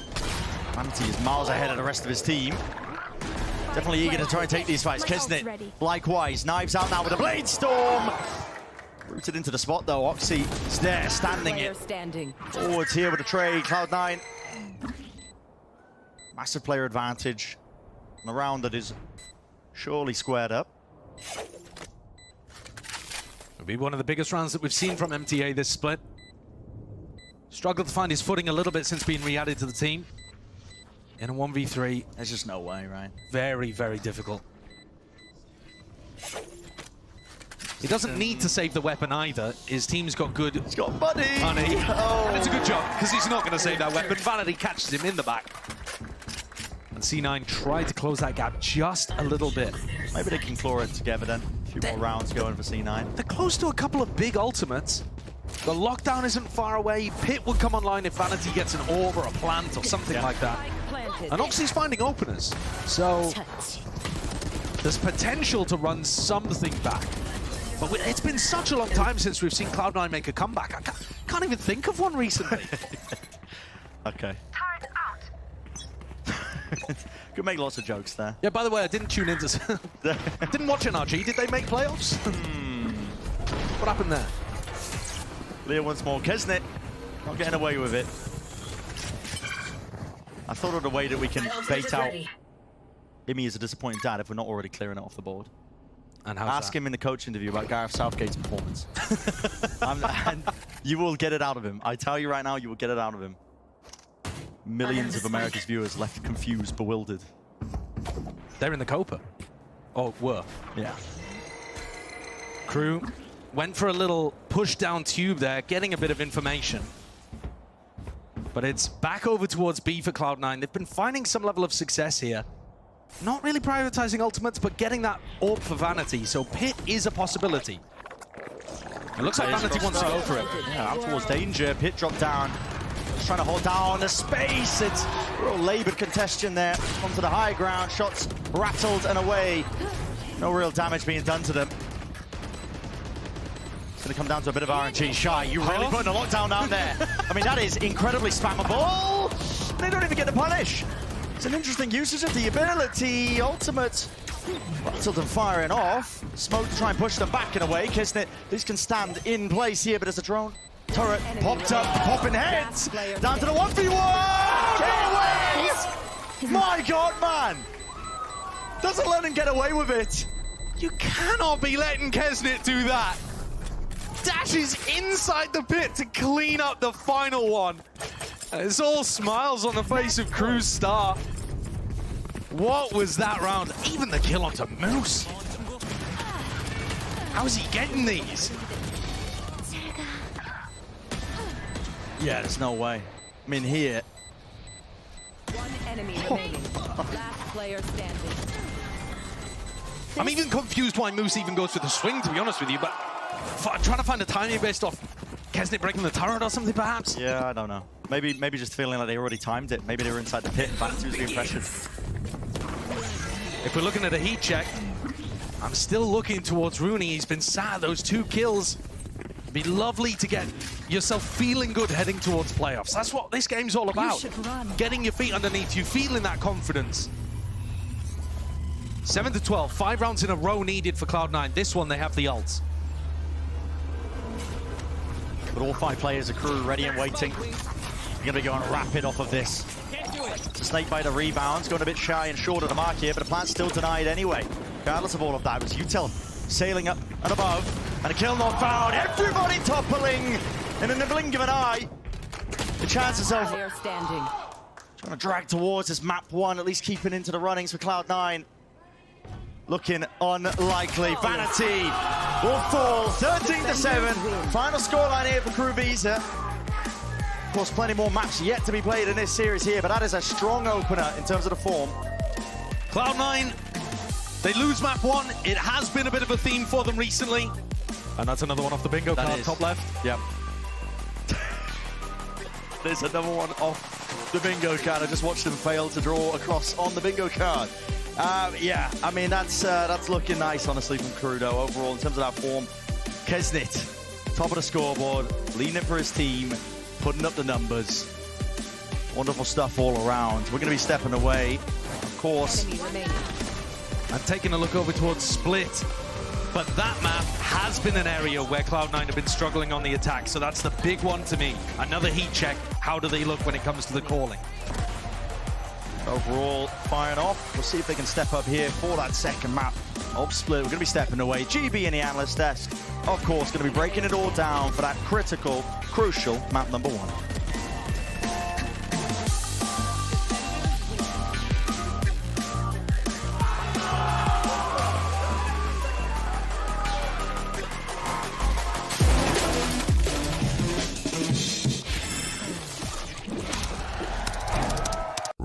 Vanity is miles ahead of the rest of his team. Definitely eager to try and take these fights. Kesnit, likewise, knives out now with a Blade Storm. Rooted into the spot though. Oxy is there, standing it. Forwards here with a trade. Cloud9. Massive player advantage. On a round that is surely squared up. It'll be one of the biggest rounds that we've seen from MTA this split. Struggled to find his footing a little bit since being re-added to the team. In a 1v3. There's just no way, right? Very, very difficult. He doesn't need to save the weapon either. His team's got good... He's got money! Oh. And it's a good job, because he's not going to save that weapon. Vanity catches him in the back. And C9 tried to close that gap just a little bit. Maybe they can claw it together then. A few more rounds going for C9. They're close to a couple of big ultimates. The lockdown isn't far away. Pit will come online if Vanity gets an orb or a plant or something like that. And Oxy's finding openers. So there's potential to run something back. But it's been such a long time since we've seen Cloud9 make a comeback. I can't even think of one recently. Okay. Could make lots of jokes there. Yeah, by the way, I didn't tune into... didn't watch NRG. Did they make playoffs? What happened there? Leo once more. Kesnet not getting away with it. I thought of a way that we can bait out Imi as a disappointing dad if we're not already clearing it off the board. And how's Ask him in the coach interview about Gareth Southgate's performance. And you will get it out of him. I tell you right now, you will get it out of him. Millions of America's viewers left confused, bewildered. They're in the Copa. Oh, were. Yeah. Crew went for a little push down tube there, getting a bit of information. But it's back over towards B for Cloud9. They've been finding some level of success here. Not really prioritizing ultimates, but getting that orb for Vanity. So Pit is a possibility. It looks like Vanity wants to go for it. Yeah, out towards danger. Pit dropped down. Just trying to hold down the space. It's a real laboured contention there. Onto the high ground. Shots rattled and away. No real damage being done to them. It's going to come down to a bit of RNG. Shy, you're really putting a lockdown down there. I mean, that is incredibly spammable. They don't even get the punish. It's an interesting usage of the ability. Ultimate. Rattled and firing off. Smoke to try and push them back in a way. Kisnet, these can stand in place here, but as a drone turret popped up, popping heads. Down to the 1v1. Get away! My God, man. Doesn't let him get away with it. You cannot be letting Kesnet do that. Dashes inside the pit to clean up the final one. It's all smiles on the face of Crew's star. What was that round? Even the kill onto Moose. How is he getting these? Yeah, there's no way. I mean, here. One enemy remaining. Last player standing. I'm even confused why Moose even goes for the swing, to be honest with you, but trying to find a timing based off Kesnet breaking the turret or something, perhaps? Yeah, I don't know. Maybe just feeling like they already timed it. Maybe they were inside the pit and Vanity was being pressured. If we're looking at a heat check, I'm still looking towards Rooney. He's been sad, those 2 kills. It'd be lovely to get yourself feeling good heading towards playoffs. That's what this game's all about. Getting your feet underneath you, feeling that confidence. 7-12, 5 rounds in a row needed for Cloud9. This one, they have the ults. But all 5 players are Crew ready and waiting. You're going to be going rapid off of this. Snake by the rebounds, going a bit shy and short of the mark here, but the plant's still denied anyway. Regardless of all of that, it was Util sailing up and above, and a kill not found. Everybody toppling in the blink of an eye. The chances of trying to drag towards this map 1, at least keeping into the runnings for Cloud9. Looking unlikely. Vanity will fall 13-7. Final scoreline here for Crew Visa. Of course, plenty more maps yet to be played in this series here, but that is a strong opener in terms of the form. Cloud9, they lose map 1. It has been a bit of a theme for them recently. And that's another one off the bingo card, top left. Yep. There's another one off the bingo card. I just watched them fail to draw across on the bingo card. Yeah, I mean, that's looking nice, honestly, from Crew, though, overall, in terms of that form. Kesnet, top of the scoreboard, leading it for his team, putting up the numbers. Wonderful stuff all around. We're going to be stepping away, of course. And taking a look over towards Split. But that map has been an area where Cloud9 have been struggling on the attack, so that's the big one to me. Another heat check. How do they look when it comes to the calling? Overall, firing off. We'll see if they can step up here for that second map of Split. We're going to be stepping away. GB in the analyst desk, of course, going to be breaking it all down for that critical, crucial map number 1.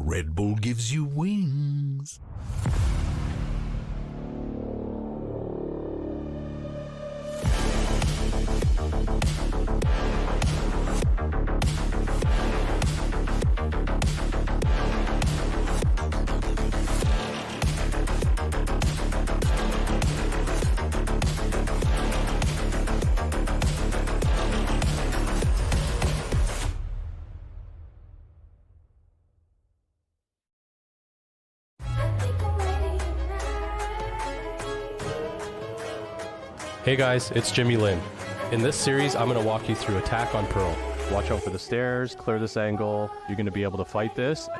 Red Bull gives you wings. Hey guys, it's Jimmy Lin. In this series, I'm going to walk you through attack on Pearl. Watch out for the stairs, clear this angle. You're going to be able to fight this.